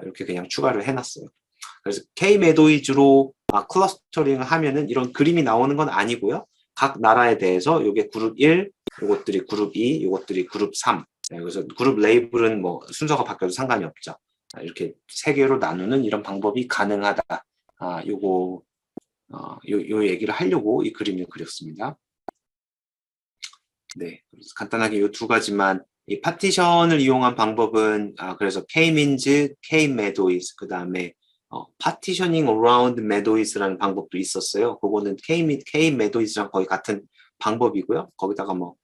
이렇게 그냥 추가를 해놨어요. 그래서 K-매도이즈로 클러스터링을 하면은 이런 그림이 나오는 건 아니고요. 각 나라에 대해서 요게 그룹 1, 요것들이 그룹 2, 요것들이 그룹 3. 그래서 그룹 레이블은 뭐 순서가 바뀌어도 상관이 없죠. 이렇게 세 개로 나누는 이런 방법이 가능하다. 요 얘기를 하려고 이 그림을 그렸습니다. 네, 간단하게 요 두 가지만 이 파티션을 이용한 방법은 그래서 K-means, K-medois 그 다음에 partitioning around medois라는 방법도 있었어요. 그거는 K-medois랑 거의 같은 방법이고요. 거기다가 뭐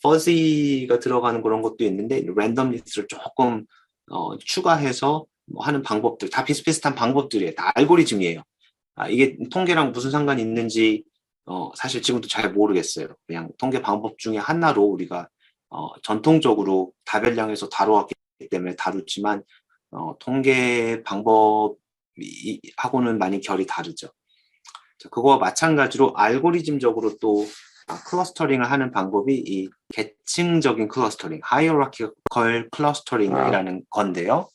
fuzzy가 들어가는 그런 것도 있는데 randomness를 조금 추가해서 뭐 하는 방법들 다 비슷비슷한 방법들이에요. 다 알고리즘이에요. 이게 통계랑 무슨 상관이 있는지 사실 지금도 잘 모르겠어요. 그냥 통계 방법 중에 하나로 우리가 전통적으로 다별량에서 다루었기 때문에 다루지만 통계 방법하고는 많이 결이 다르죠. 자, 그거와 마찬가지로 알고리즘적으로 또 클러스터링을 하는 방법이 이 계층적인 클러스터링, hierarchical clustering이라는 건데요.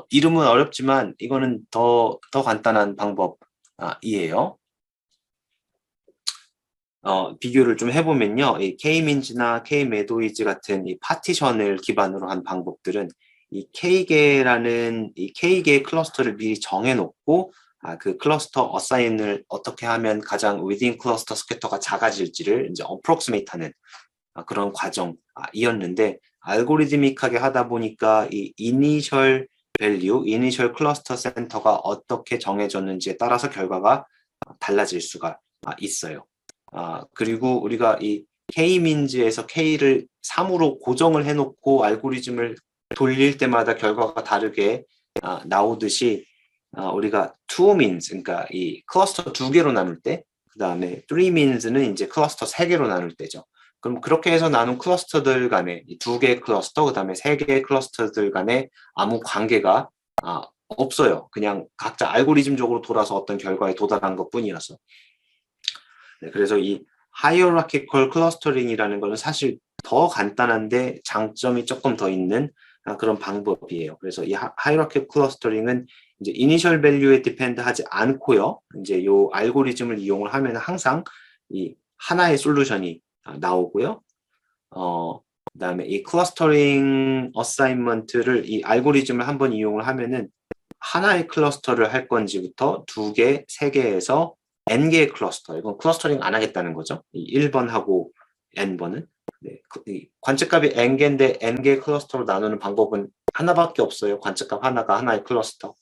이름은 어렵지만 이거는 더 간단한 방법이에요. 비교를 좀 해보면요. 이 K-means나 K-medois 같은 이 파티션을 기반으로 한 방법들은 이 K개라는 이 K개 클러스터를 미리 정해놓고 그 클러스터 어사인을 어떻게 하면 가장 within 클러스터 스캐터가 작아질지를 이제 approximate 하는 그런 과정이었는데 알고리즘믹하게 하다 보니까 이 initial value, initial cluster center가 어떻게 정해졌는지에 따라서 결과가 달라질 수가 있어요. 그리고 우리가 이 K-means에서 K를 3으로 고정을 해놓고 알고리즘을 돌릴 때마다 결과가 다르게 나오듯이 우리가 2-means, 그러니까 이 클러스터 2개로 나눌 때, 그 다음에 3-means는 이제 클러스터 3개로 나눌 때죠. 그럼 그렇게 해서 나눈 클러스터들 간에 이 2개의 클러스터, 그 다음에 3개의 클러스터들 간에 아무 관계가 없어요. 그냥 각자 알고리즘적으로 돌아서 어떤 결과에 도달한 것 뿐이어서. 네, 그래서 이 hierarchical clustering이라는 거는 사실 더 간단한데 장점이 조금 더 있는 그런 방법이에요. 그래서 이 hierarchical clustering은 이제 initial value에 depend 하지 않고요. 이제 요 알고리즘을 이용을 하면 항상 이 하나의 솔루션이 나오고요. 그다음에 이 클러스터링 어사인먼트를 이 알고리즘을 한번 이용을 하면은 하나의 클러스터를 할 건지부터 2개, 3개에서 n개의 클러스터, 이건 클러스터링 안 하겠다는 거죠. 이 1번하고 n번은. 네, 이 관측값이 n개인데 n개의 클러스터로 나누는 방법은 하나밖에 없어요. 관측값 하나가 하나의 클러스터.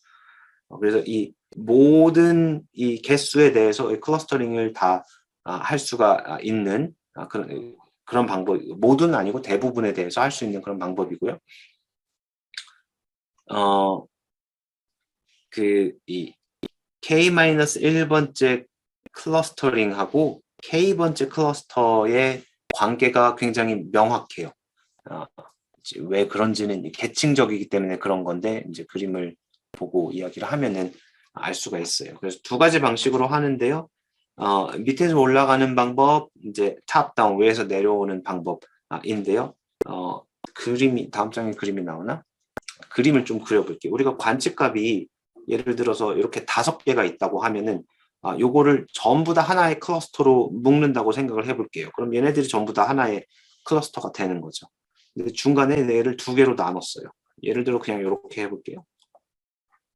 그래서 이 모든 이 개수에 대해서 이 클러스터링을 다 할 수가 있는 그런 방법, 모두는 아니고 대부분에 대해서 할 수 있는 그런 방법이고요. 이 K-1번째 클러스터링하고 K번째 클러스터의 관계가 굉장히 명확해요. 왜 그런지는 계층적이기 때문에 그런 건데 이제 그림을 보고 이야기를 하면은 알 수가 있어요. 그래서 두 가지 방식으로 하는데요. 밑에서 올라가는 방법, 이제 탑 다운 위에서 내려오는 방법인데요. 그림이 다음 장에 그림이 나오나? 그림을 좀 그려볼게요. 우리가 관측값이 예를 들어서 이렇게 5개가 있다고 하면은 요거를 전부 다 하나의 클러스터로 묶는다고 생각을 해볼게요. 그럼 얘네들이 전부 다 하나의 클러스터가 되는 거죠. 근데 중간에 얘를 2개로 나눴어요. 예를 들어 그냥 이렇게 해볼게요.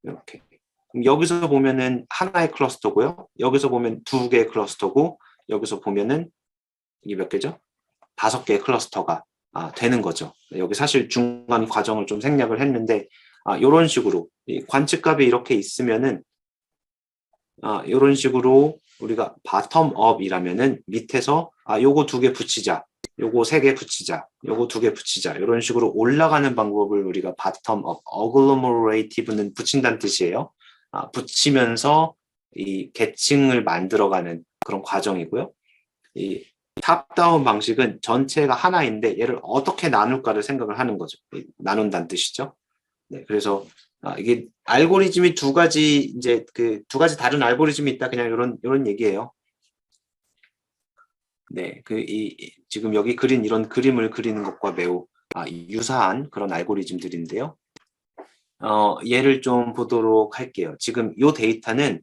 이렇게. 그럼 여기서 보면은 하나의 클러스터고요. 여기서 보면 2개의 클러스터고 여기서 보면은 이게 몇 개죠? 5개의 클러스터가 되는 거죠. 여기 사실 중간 과정을 좀 생략을 했는데 이런 식으로 이 관측값이 이렇게 있으면은 이런 식으로 우리가 바텀업이라면은 밑에서 요거 2개 붙이자. 요거 3개 붙이자, 요거 2개 붙이자, 이런 식으로 올라가는 방법을 우리가 bottom up, agglomerate는 붙인다는 뜻이에요. 붙이면서 이 계층을 만들어가는 그런 과정이고요. 이 탑다운 방식은 전체가 하나인데 얘를 어떻게 나눌까를 생각을 하는 거죠. 나눈다는 뜻이죠. 네, 그래서 이게 알고리즘이 2가지 이제 그 2가지 다른 알고리즘이 있다, 그냥 이런 얘기예요. 네, 지금 여기 그린 이런 그림을 그리는 것과 매우 유사한 그런 알고리즘들인데요. 얘를 좀 보도록 할게요. 지금 이 데이터는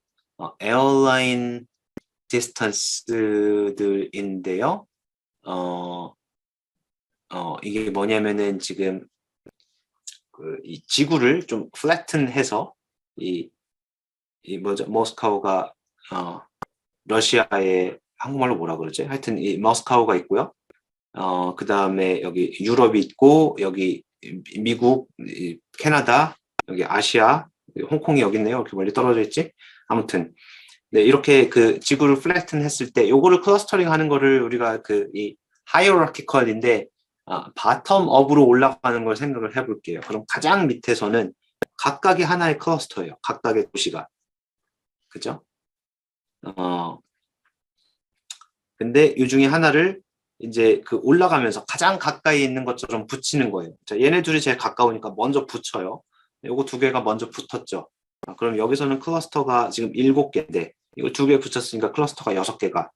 에어라인 디스턴스들인데요. 이게 뭐냐면은 지금 이 지구를 좀 플래튼해서 이 뭐죠? 모스크바가 러시아의 한국말로 뭐라 그러지? 하여튼 이 모스크바가 있고요. 그 다음에 여기 유럽이 있고, 여기 미국, 캐나다, 여기 아시아, 홍콩이 여기 있네요. 이렇게 멀리 떨어져 있지? 아무튼 네, 이렇게 그 지구를 플래튼 했을 때 요거를 클러스터링 하는 거를 우리가 이 하이어라키컬인데 바텀 업으로 올라가는 걸 생각을 해볼게요. 그럼 가장 밑에서는 각각이 하나의 클러스터예요. 각각의 도시가. 그죠? 근데 이 중에 하나를 이제 그 올라가면서 가장 가까이 있는 것처럼 붙이는 거예요. 자, 얘네 둘이 제일 가까우니까 먼저 붙여요. 요거 2개가 먼저 붙었죠. 그럼 여기서는 클러스터가 지금 7개인데 이거 2개 붙였으니까 클러스터가 6개가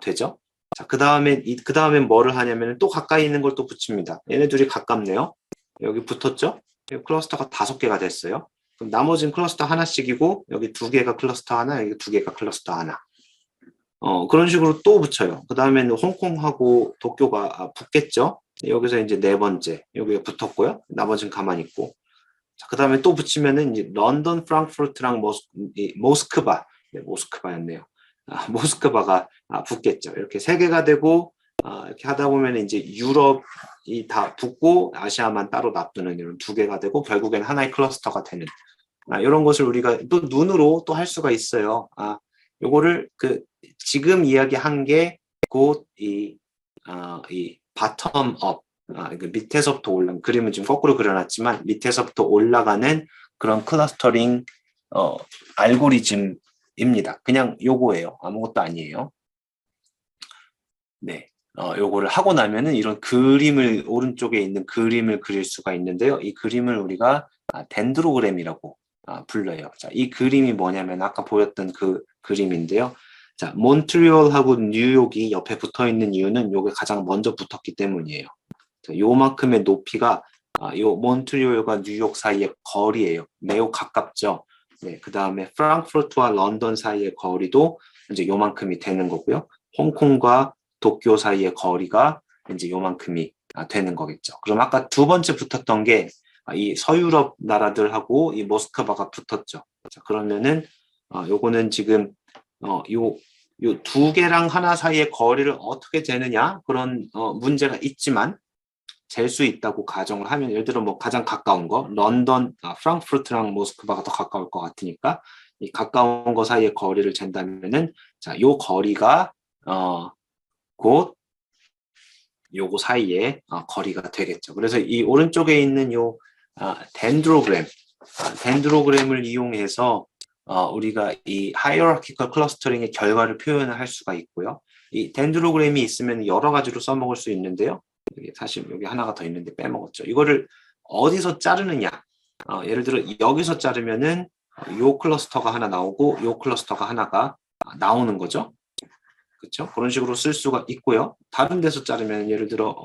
되죠. 자, 그 다음엔 뭐를 하냐면 또 가까이 있는 걸 또 붙입니다. 얘네 둘이 가깝네요. 여기 붙었죠. 클러스터가 5개가 됐어요. 그럼 나머지는 클러스터 하나씩이고 여기 2개가 클러스터 하나, 여기 2개가 클러스터 하나. 그런 식으로 또 붙여요. 그 다음에는 홍콩하고 도쿄가 붙겠죠. 여기서 이제 4번째 여기가 붙었고요. 나머지는 가만히 있고. 자, 그 다음에 또 붙이면은 이제 런던, 프랑크푸르트랑 모스크바, 네, 모스크바였네요. 모스크바가 붙겠죠. 이렇게 3개가 되고 이렇게 하다 보면 이제 유럽이 다 붙고 아시아만 따로 놔두는 이런 2개가 되고 결국엔 하나의 클러스터가 되는 이런 것을 우리가 또 눈으로 또 할 수가 있어요. 요거를 지금 이야기한 게 곧 이 바텀 업, 밑에서부터 올라가는, 그림은 지금 거꾸로 그려놨지만 밑에서부터 올라가는 그런 클러스터링 알고리즘입니다. 그냥 요거예요. 아무것도 아니에요. 네, 요거를 하고 나면은 이런 그림을, 오른쪽에 있는 그림을 그릴 수가 있는데요. 이 그림을 우리가 덴드로그램이라고 불러요. 자, 이 그림이 뭐냐면 아까 보였던 그 그림인데요. 자, 몬트리올하고 뉴욕이 옆에 붙어 있는 이유는 요게 가장 먼저 붙었기 때문이에요. 자, 요만큼의 높이가 요 몬트리올과 뉴욕 사이의 거리예요. 매우 가깝죠. 네, 그 다음에 프랑크푸르트와 런던 사이의 거리도 이제 요만큼이 되는 거고요. 홍콩과 도쿄 사이의 거리가 이제 요만큼이 되는 거겠죠. 그럼 아까 2번째 붙었던 게 이 서유럽 나라들하고 이 모스크바가 붙었죠. 자, 그러면은 요거는 지금 요 2개랑 하나 사이의 거리를 어떻게 재느냐, 그런 문제가 있지만 잴 수 있다고 가정을 하면, 예를 들어 뭐 가장 가까운 거 런던, 프랑크푸르트랑 모스크바가 더 가까울 것 같으니까 이 가까운 거 사이의 거리를 잰다면은 자, 요 거리가 곧 요거 사이의 거리가 되겠죠. 그래서 이 오른쪽에 있는 요 덴드로그램을 이용해서 우리가 이 하이어라키컬 클러스터링의 결과를 표현을 할 수가 있고요. 이 덴드로그램이 있으면 여러 가지로 써먹을 수 있는데요. 사실 여기 하나가 더 있는데 빼먹었죠. 이거를 어디서 자르느냐. 예를 들어 여기서 자르면은 요 클러스터가 하나 나오고 요 클러스터가 하나가 나오는 거죠. 그렇죠? 그런 식으로 쓸 수가 있고요. 다른 데서 자르면 예를 들어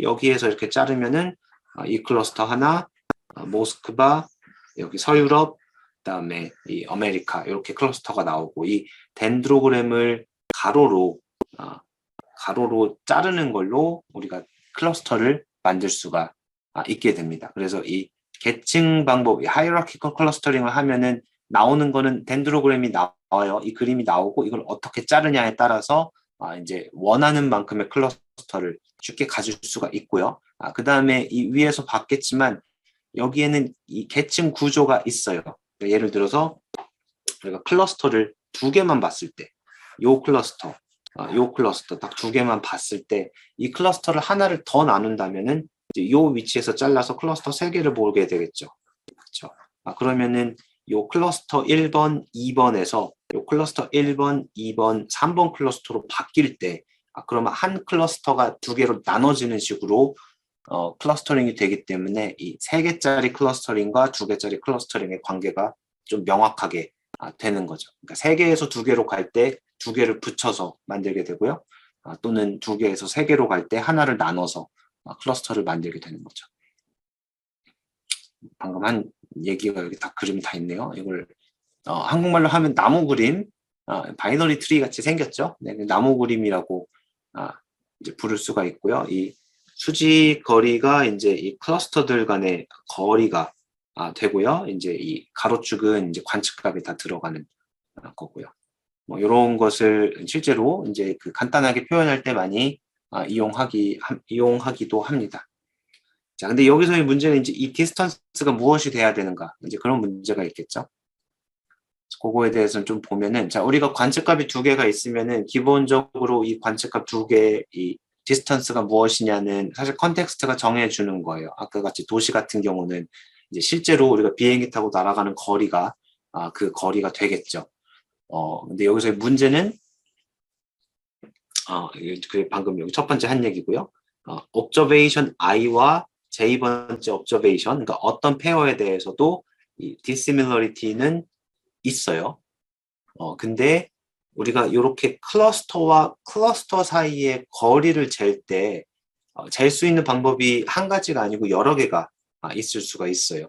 여기에서 이렇게 자르면은 이 클러스터 하나, 모스크바, 여기 서유럽, 그다음에 이 아메리카, 이렇게 클러스터가 나오고, 이 덴드로그램을 가로로 자르는 걸로 우리가 클러스터를 만들 수가 있게 됩니다. 그래서 이 계층 방법, 하이어라키컬 클러스터링을 하면은 나오는 거는 덴드로그램이 나와요. 이 그림이 나오고 이걸 어떻게 자르냐에 따라서 이제 원하는 만큼의 클러스터를 쉽게 가질 수가 있고요. 그 다음에 이 위에서 봤겠지만 여기에는 이 계층 구조가 있어요. 예를 들어서 우리가 클러스터를 2개만 봤을 때, 요 클러스터, 요 클러스터 딱 두 개만 봤을 때 이 클러스터를 하나를 더 나눈다면은 이제 요 위치에서 잘라서 클러스터 세 개를 보게 되겠죠. 그렇죠? 그러면은 요 클러스터 1번, 2번에서 요 클러스터 1번, 2번, 3번 클러스터로 바뀔 때 그러면 한 클러스터가 두 개로 나눠지는 식으로 클러스터링이 되기 때문에 이 세 개짜리 클러스터링과 두 개짜리 클러스터링의 관계가 좀 명확하게 되는 거죠. 그러니까 세 개에서 두 개로 갈 때 두 개를 붙여서 만들게 되고요. 또는 두 개에서 세 개로 갈 때 하나를 나눠서 클러스터를 만들게 되는 거죠. 방금 한 얘기가 여기 다 그림이 다 있네요. 이걸 한국말로 하면 나무 그림, 바이너리 트리 같이 생겼죠. 네, 나무 그림이라고 이제 부를 수가 있고요. 이 수직 거리가 이제 이 클러스터들 간의 거리가 되고요. 이제 이 가로축은 이제 관측값이 다 들어가는 거고요. 뭐 이런 것을 실제로 이제 그 간단하게 표현할 때 많이 이용하기도 합니다. 자, 근데 여기서의 문제는 이제 이 디스턴스가 무엇이 돼야 되는가? 이제 그런 문제가 있겠죠. 그거에 대해서는 좀 보면은, 자, 우리가 관측값이 두 개가 있으면은 기본적으로 이 관측값 두 개의 이 디스턴스가 무엇이냐는 사실 컨텍스트가 정해주는 거예요. 아까 같이 도시 같은 경우는 이제 실제로 우리가 비행기 타고 날아가는 거리가 그 거리가 되겠죠. 근데 여기서의 문제는 그 방금 여기 첫 번째 한 얘기고요. observation i와 j 번째 observation, 그러니까 어떤 페어에 대해서도 이 dissimilarity는 있어요. 근데 우리가 이렇게 클러스터와 클러스터 사이의 거리를 잴 때 잴 수 있는 방법이 한 가지가 아니고 여러 개가 있을 수가 있어요.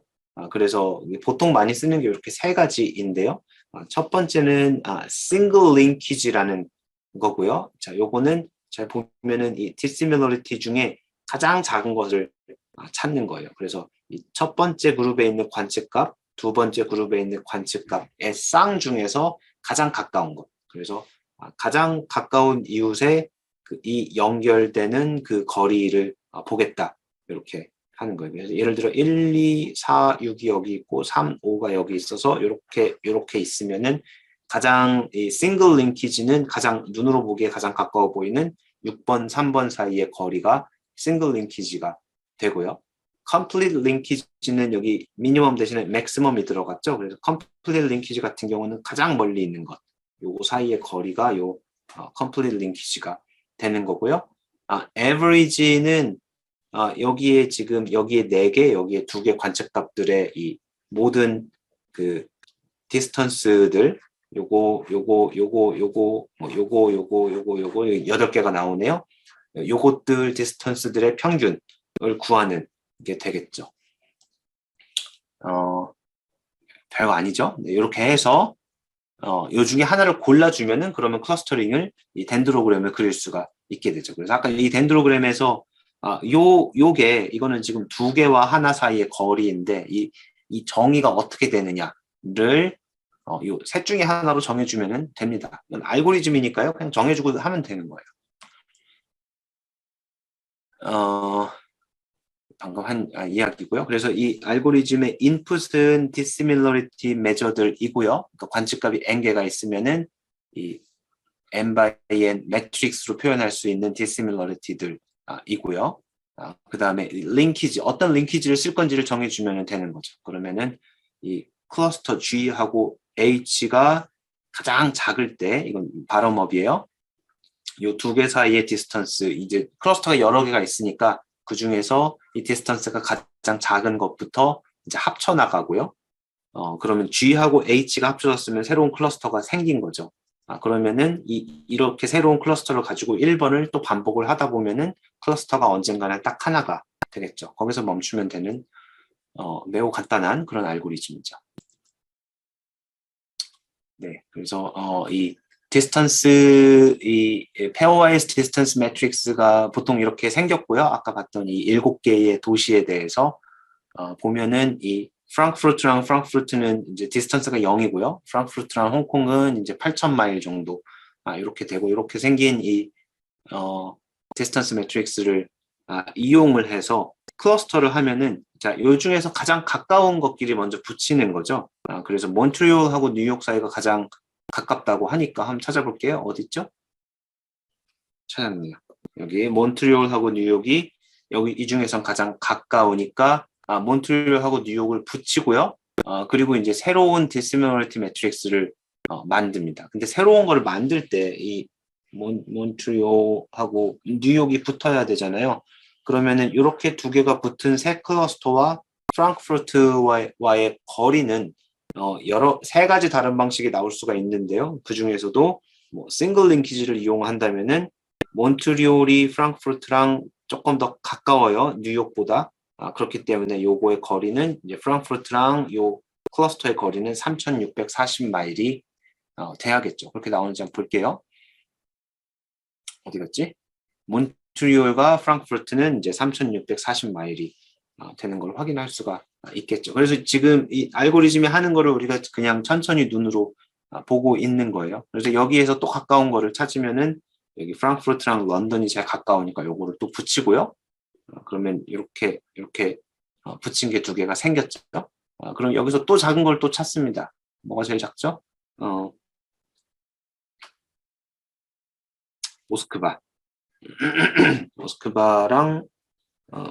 그래서 보통 많이 쓰는 게 이렇게 세 가지인데요. 첫 번째는 single linkage라는 거고요. 자, 요거는 잘 보면은 이 dissimilarity 중에 가장 작은 것을 찾는 거예요. 그래서 이 첫 번째 그룹에 있는 관측값, 두 번째 그룹에 있는 관측값의 쌍 중에서 가장 가까운 것. 그래서 가장 가까운 이웃의 이 연결되는 그 거리를 보겠다. 이렇게 하는 거예요. 그래서 예를 들어 1, 2, 4, 6이 여기 있고 3, 5가 여기 있어서 이렇게 있으면은 가장 이 싱글 링키지는 가장 눈으로 보기에 가장 가까워 보이는 6번, 3번 사이의 거리가 싱글 링키지가 되고요. 컴플리트 링키지는 여기 미니멈 대신에 맥시멈이 들어갔죠. 그래서 컴플리트 링키지 같은 경우는 가장 멀리 있는 것. 요거 사이의 거리가 요 컴플리트 링키지가 되는 거고요. average는 여기에 지금 여기에 4개, 여기에 2개 관측값들의 이 모든 그 디스턴스들 요거 8개가 나오네요. 요것들 디스턴스들의 평균을 구하는 게 되겠죠. 별거 아니죠. 네, 이렇게 해서 요 중에 하나를 골라주면은 그러면 클러스터링을 이 덴드로그램을 그릴 수가 있게 되죠. 그래서 아까 이 덴드로그램에서 요게 이거는 지금 두 개와 하나 사이의 거리인데 이 정의가 어떻게 되느냐를 요 셋 중에 하나로 정해주면은 됩니다. 이건 알고리즘이니까요. 그냥 정해주고 하면 되는 거예요. 방금 한 이야기고요. 그래서 이 알고리즘의 인풋은 dissimilarity measure들이고요. 그러니까 관측값이 n개가 있으면은 이 n by n 매트릭스로 표현할 수 있는 dissimilarity들 이고요. 그 다음에 링키지, 어떤 링키지를 쓸 건지를 정해주면 되는 거죠. 그러면은 이 클러스터 G하고 H가 가장 작을 때, 이건 바텀업이에요. 요 두 개 사이의 디스턴스, 이제 클러스터가 여러 개가 있으니까 그 중에서 이 디스턴스가 가장 작은 것부터 이제 합쳐 나가고요. 그러면 G하고 H가 합쳐졌으면 새로운 클러스터가 생긴 거죠. 그러면은 이렇게 새로운 클러스터를 가지고 1번을 또 반복을 하다 보면은 클러스터가 언젠가는 딱 하나가 되겠죠. 거기서 멈추면 되는 매우 간단한 그런 알고리즘이죠. 네, 그래서 이 디스턴스, 이 페어와이즈 디스턴스 매트릭스가 보통 이렇게 생겼고요. 아까 봤던 이 7개의 도시에 대해서 보면은 이 프랑크푸르트랑 프랑크푸르트는 이제 디스턴스가 0이고요. 프랑크푸르트랑 홍콩은 이제 8,000마일 정도 이렇게 되고 이렇게 생긴 이 디스턴스 매트릭스를 이용을 해서 클러스터를 하면은 자, 요 중에서 가장 가까운 것끼리 먼저 붙이는 거죠. 그래서 몬트리올하고 뉴욕 사이가 가장 가깝다고 하니까 한번 찾아볼게요. 어디 있죠? 찾았네요. 여기 몬트리올하고 뉴욕이 여기 이 중에선 가장 가까우니까 몬트리올하고 뉴욕을 붙이고요. 그리고 이제 새로운 디스미너리티 매트릭스를 만듭니다. 근데 새로운 걸 만들 때 이 몬트리올하고 뉴욕이 붙어야 되잖아요. 그러면은 이렇게 두 개가 붙은 새 클러스터와 프랑크푸르트와의 거리는 세 가지 다른 방식이 나올 수가 있는데요. 그 중에서도 뭐 싱글 링키지를 이용한다면은 몬트리올이 프랑크푸르트랑 조금 더 가까워요. 뉴욕보다. 그렇기 때문에 요거의 거리는 이제 프랑크푸르트랑 요 클러스터의 거리는 3,640마일이 돼야겠죠. 그렇게 나오는지 한번 볼게요. 어디 갔지? 몬트리올과 프랑크푸르트는 이제 3,640마일이 되는 걸 확인할 수가 있겠죠. 그래서 지금 이 알고리즘이 하는 거를 우리가 그냥 천천히 눈으로 보고 있는 거예요. 그래서 여기에서 또 가까운 거를 찾으면은 여기 프랑크푸르트랑 런던이 제일 가까우니까 요거를 또 붙이고요. 그러면 이렇게 붙인 게 두 개가 생겼죠. 그럼 여기서 또 작은 걸 또 찾습니다. 뭐가 제일 작죠? 모스크바.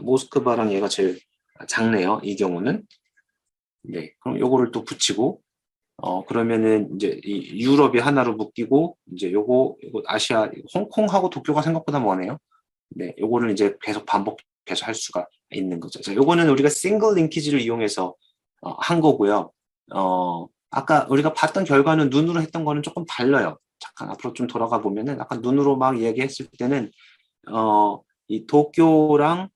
모스크바랑 얘가 제일 작네요. 이 경우는. 네, 그럼 요거를 또 붙이고, 그러면은 이제 이 유럽이 하나로 묶이고, 이제 요거 아시아, 홍콩하고 도쿄가 생각보다 머네요. 네, 요거를 이제 계속 반복해서 할 수가 있는 거죠. 자, 요거는 우리가 싱글 링키지를 이용해서 한 거고요. 아까 우리가 봤던 결과는 눈으로 했던 거는 조금 달라요. 잠깐 앞으로 좀 돌아가 보면은 아까 눈으로 막 얘기했을 때는 이 도쿄랑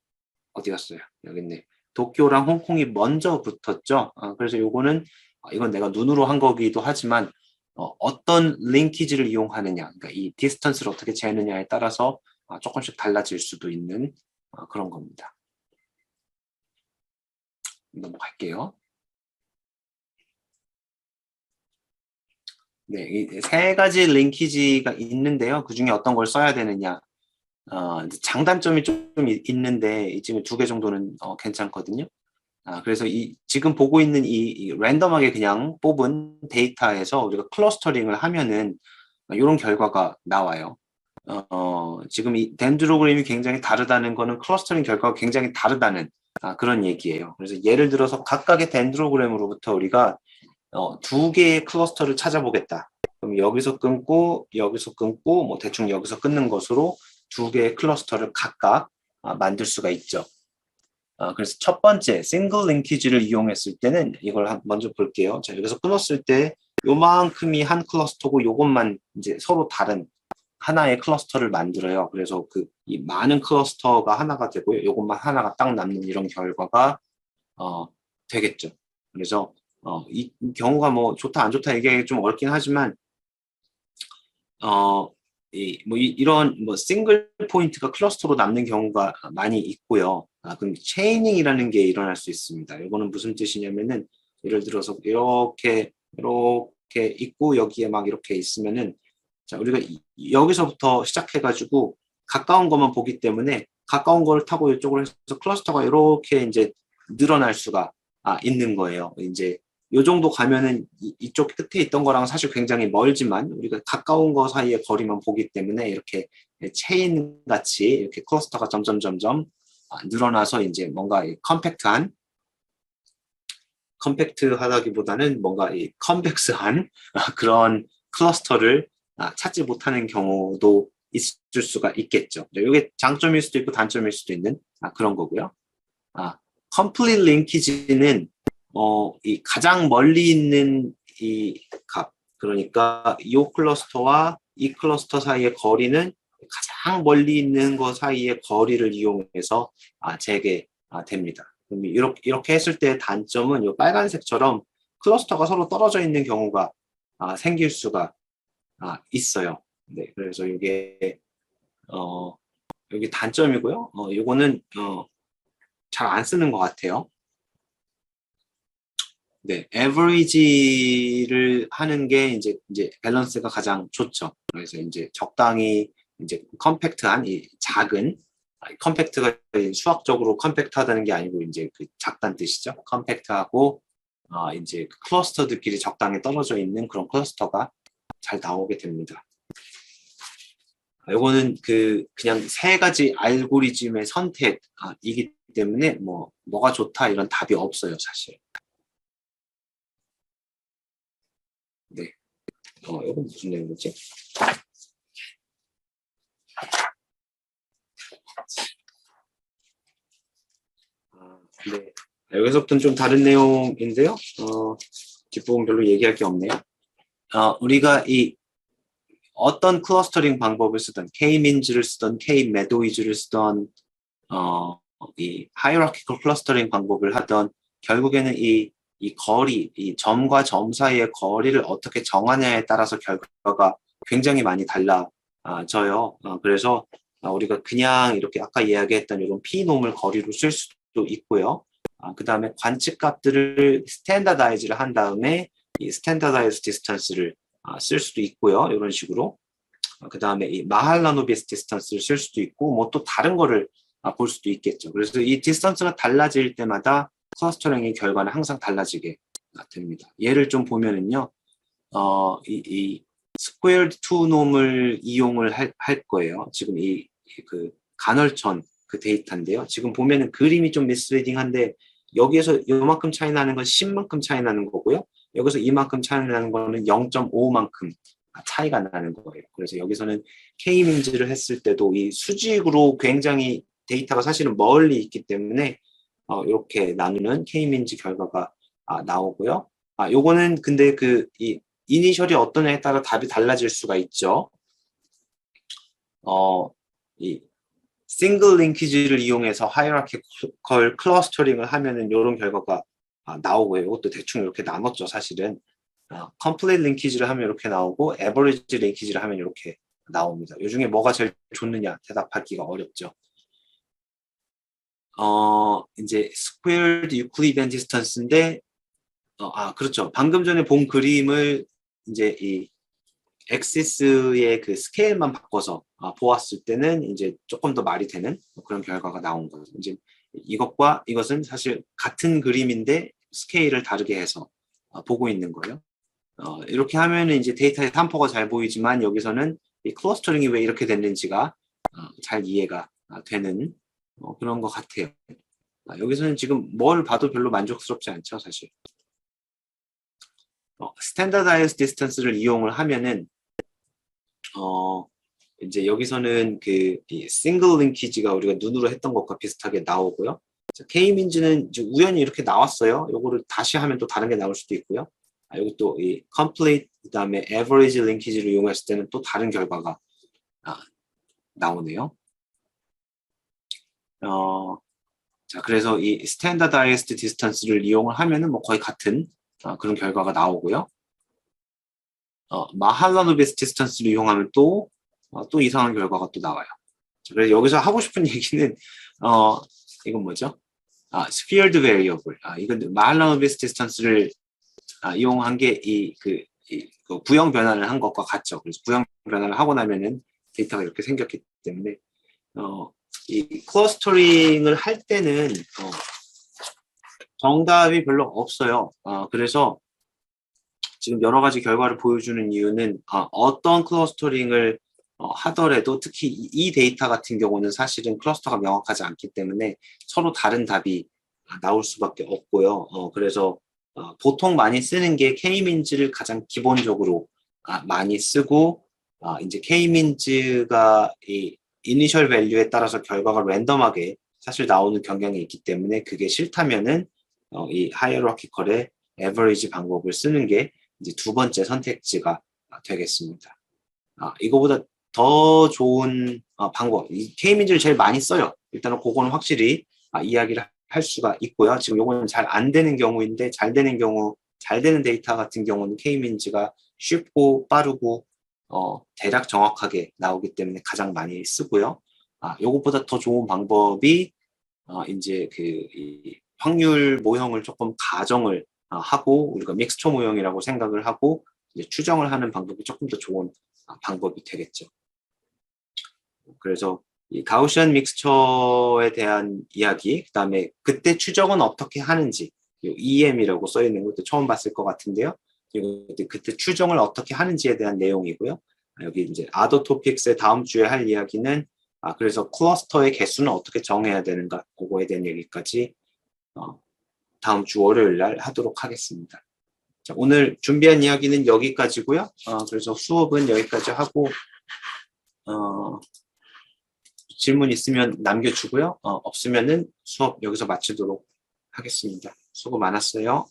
어디 갔어요? 여기 있네. 도쿄랑 홍콩이 먼저 붙었죠. 그래서 요거는 이건 내가 눈으로 한 거기도 하지만 어떤 링키지를 이용하느냐, 그러니까 이 디스턴스를 어떻게 재느냐에 따라서 조금씩 달라질 수도 있는 그런 겁니다. 넘어갈게요. 네, 이 세 가지 링키지가 있는데요. 그 중에 어떤 걸 써야 되느냐. 장단점이 좀 있는데 지금 두 개 정도는 괜찮거든요. 그래서 지금 보고 있는 이 랜덤하게 그냥 뽑은 데이터에서 우리가 클러스터링을 하면은 이런 결과가 나와요. 지금 이 덴드로그램이 굉장히 다르다는 거는 클러스터링 결과가 굉장히 다르다는 그런 얘기예요. 그래서 예를 들어서 각각의 덴드로그램으로부터 우리가 두 개의 클러스터를 찾아보겠다. 그럼 여기서 끊고 뭐 대충 여기서 끊는 것으로 두 개의 클러스터를 각각 만들 수가 있죠. 그래서 첫 번째 싱글 링키지를 이용했을 때는 이걸 먼저 볼게요. 자, 여기서 끊었을 때 요만큼이 한 클러스터고 요것만 이제 서로 다른 하나의 클러스터를 만들어요. 그래서 이 많은 클러스터가 하나가 되고요. 요것만 하나가 딱 남는 이런 결과가 되겠죠. 그래서 이 경우가 뭐 좋다 안 좋다 얘기하기 좀 어렵긴 하지만 이런 싱글 포인트가 클러스터로 남는 경우가 많이 있고요. 그럼 체이닝이라는 게 일어날 수 있습니다. 이거는 무슨 뜻이냐면은 예를 들어서 이렇게 있고 여기에 막 이렇게 있으면은 자 우리가 여기서부터 시작해가지고 가까운 것만 보기 때문에 가까운 거를 타고 이쪽으로 해서 클러스터가 이렇게 이제 늘어날 수가 있는 거예요. 이제 요 정도 가면은 이쪽 끝에 있던 거랑 사실 굉장히 멀지만 우리가 가까운 거 사이의 거리만 보기 때문에 이렇게 체인 같이 이렇게 클러스터가 점점 늘어나서 이제 뭔가 컴팩트하다기보다는 뭔가 컨벡스한 그런 클러스터를 찾지 못하는 경우도 있을 수가 있겠죠. 이게 장점일 수도 있고 단점일 수도 있는 그런 거고요. complete linkage는 이 가장 멀리 있는 이 값, 그러니까 이 클러스터와 이 클러스터 사이의 거리는 가장 멀리 있는 것 사이의 거리를 이용해서 재개됩니다. 그럼 이렇게 했을 때 단점은 이 빨간색처럼 클러스터가 서로 떨어져 있는 경우가 생길 수가 있어요. 네, 그래서 이게 여기 단점이고요. 이거는 잘 안 쓰는 것 같아요. 네, average를 하는 게 이제 밸런스가 가장 좋죠. 그래서 이제 적당히 이제 컴팩트한 이 작은 컴팩트가 수학적으로 컴팩트하다는 게 아니고 이제 작다는 뜻이죠. 컴팩트하고 이제 클러스터들끼리 적당히 떨어져 있는 그런 클러스터가 잘 나오게 됩니다. 요거는 그냥 세 가지 알고리즘의 선택이기 때문에 뭐가 좋다 이런 답이 없어요, 사실. 네. 이건 무슨 내용이지? 네. 여기서부터는 좀 다른 내용인데요. 뒷부분 별로 얘기할 게 없네요. 우리가 어떤 클러스터링 방법을 쓰던 K-민즈를 쓰던 K-매도이즈를 쓰던 이 하이라키컬 클러스터링 방법을 하던 결국에는 이 거리, 이 점과 점 사이의 거리를 어떻게 정하냐에 따라서 결과가 굉장히 많이 달라져요. 그래서 우리가 그냥 이렇게 아까 이야기했던 이런 P놈을 거리로 쓸 수도 있고요. 그 다음에 관측값들을 스탠다다이즈를 한 다음에 이 스탠다다이즈 디스턴스를 쓸 수도 있고요. 이런 식으로. 그 다음에 이 마할라노비스 디스턴스를 쓸 수도 있고, 뭐 또 다른 거를 볼 수도 있겠죠. 그래서 이 디스턴스가 달라질 때마다 클러스터링의 결과는 항상 달라지게 됩니다. 예를 좀 보면은요, 이 스퀘어드 투 놈을 이용을 할 거예요. 지금 그 간헐천 그 데이터인데요. 지금 보면은 그림이 좀 미스리딩한데 여기에서 이만큼 차이 나는 건 10만큼 차이 나는 거고요. 여기서 이만큼 차이 나는 거는 0.5만큼 차이가 나는 거예요. 그래서 여기서는 K-민즈를 했을 때도 이 수직으로 굉장히 데이터가 사실은 멀리 있기 때문에 이렇게 나누는 K-민즈 결과가 나오고요. 요거는 근데 이 이니셜이 어떠냐에 따라 답이 달라질 수가 있죠. 이 싱글 링키지를 이용해서 하이라키컬 클러스터링을 하면은 이런 결과가 나오고요. 이것도 대충 이렇게 나눴죠, 사실은. 컴플릿 링키지를 하면 이렇게 나오고 에버리지 링키지를 하면 이렇게 나옵니다. 이 중에 뭐가 제일 좋느냐 대답하기가 어렵죠. 이제 스퀘어드 유클리디안 디스턴스인데 그렇죠. 방금 전에 본 그림을 이제 이 엑시스의 그 스케일만 바꿔서 보았을 때는 이제 조금 더 말이 되는 그런 결과가 나온 거죠. 이제 이것과 이것은 사실 같은 그림인데 스케일을 다르게 해서 보고 있는 거예요. 이렇게 하면 이제 데이터의 산포가 잘 보이지만 여기서는 이 클러스터링이 왜 이렇게 됐는지가 잘 이해가 되는 그런 것 같아요. 여기서는 지금 뭘 봐도 별로 만족스럽지 않죠, 사실. 스탠다다이즈 디스턴스를 이용을 하면은 이제 여기서는 이 싱글 링키지가 우리가 눈으로 했던 것과 비슷하게 나오고요. K-민즈는 이제 우연히 이렇게 나왔어요. 요거를 다시 하면 또 다른 게 나올 수도 있고요. 여기 또 이 complete 그다음에 average 링키지를 이용했을 때는 또 다른 결과가 나오네요. 자, 그래서 이 standardized distance를 이용을 하면은 뭐 거의 같은 그런 결과가 나오고요. 마할라노비스 디스턴스를 이용하면 또 이상한 결과가 또 나와요. 그래서 여기서 하고 싶은 얘기는 이건 뭐죠? 스피어드 베리어블. 이건 마할라노비스 디스턴스를 이용한 게 그 부형 변환을 한 것과 같죠. 그래서 부형 변환을 하고 나면은 데이터가 이렇게 생겼기 때문에 이 클러스터링을 할 때는 정답이 별로 없어요. 그래서 지금 여러 가지 결과를 보여주는 이유는 어떤 클러스터링을 하더라도 특히 이 데이터 같은 경우는 사실은 클러스터가 명확하지 않기 때문에 서로 다른 답이 나올 수밖에 없고요. 그래서 보통 많이 쓰는 게 K-민즈를 가장 기본적으로 많이 쓰고 이제 K-민즈가 이 이니셜 밸류에 따라서 결과가 랜덤하게 사실 나오는 경향이 있기 때문에 그게 싫다면은 이 하이어라키컬의 에버리지 방법을 쓰는 게 이제 두 번째 선택지가 되겠습니다. 이거보다 더 좋은 방법, 이 K-민즈를 제일 많이 써요. 일단은 그거는 확실히 이야기를 할 수가 있고요. 지금 요거는 잘 안 되는 경우인데 잘 되는 경우, 잘 되는 데이터 같은 경우는 K-민즈가 쉽고 빠르고 대략 정확하게 나오기 때문에 가장 많이 쓰고요. 요것보다 더 좋은 방법이 이제 이 확률 모형을 조금 가정을 하고 우리가 믹스처 모형이라고 생각을 하고 이제 추정을 하는 방법이 조금 더 좋은 방법이 되겠죠. 그래서 이 가우시안 믹스처에 대한 이야기, 그 다음에 그때 추정은 어떻게 하는지, EM이라고 써 있는 것도 처음 봤을 것 같은데요. 그때 추정을 어떻게 하는지에 대한 내용이고요. 여기 이제 other topics의 다음 주에 할 이야기는 그래서 클러스터의 개수는 어떻게 정해야 되는가 그거에 대한 얘기까지 다음 주 월요일 날 하도록 하겠습니다. 자, 오늘 준비한 이야기는 여기까지고요. 그래서 수업은 여기까지 하고 질문 있으면 남겨주고요. 없으면은 수업 여기서 마치도록 하겠습니다. 수고 많았어요.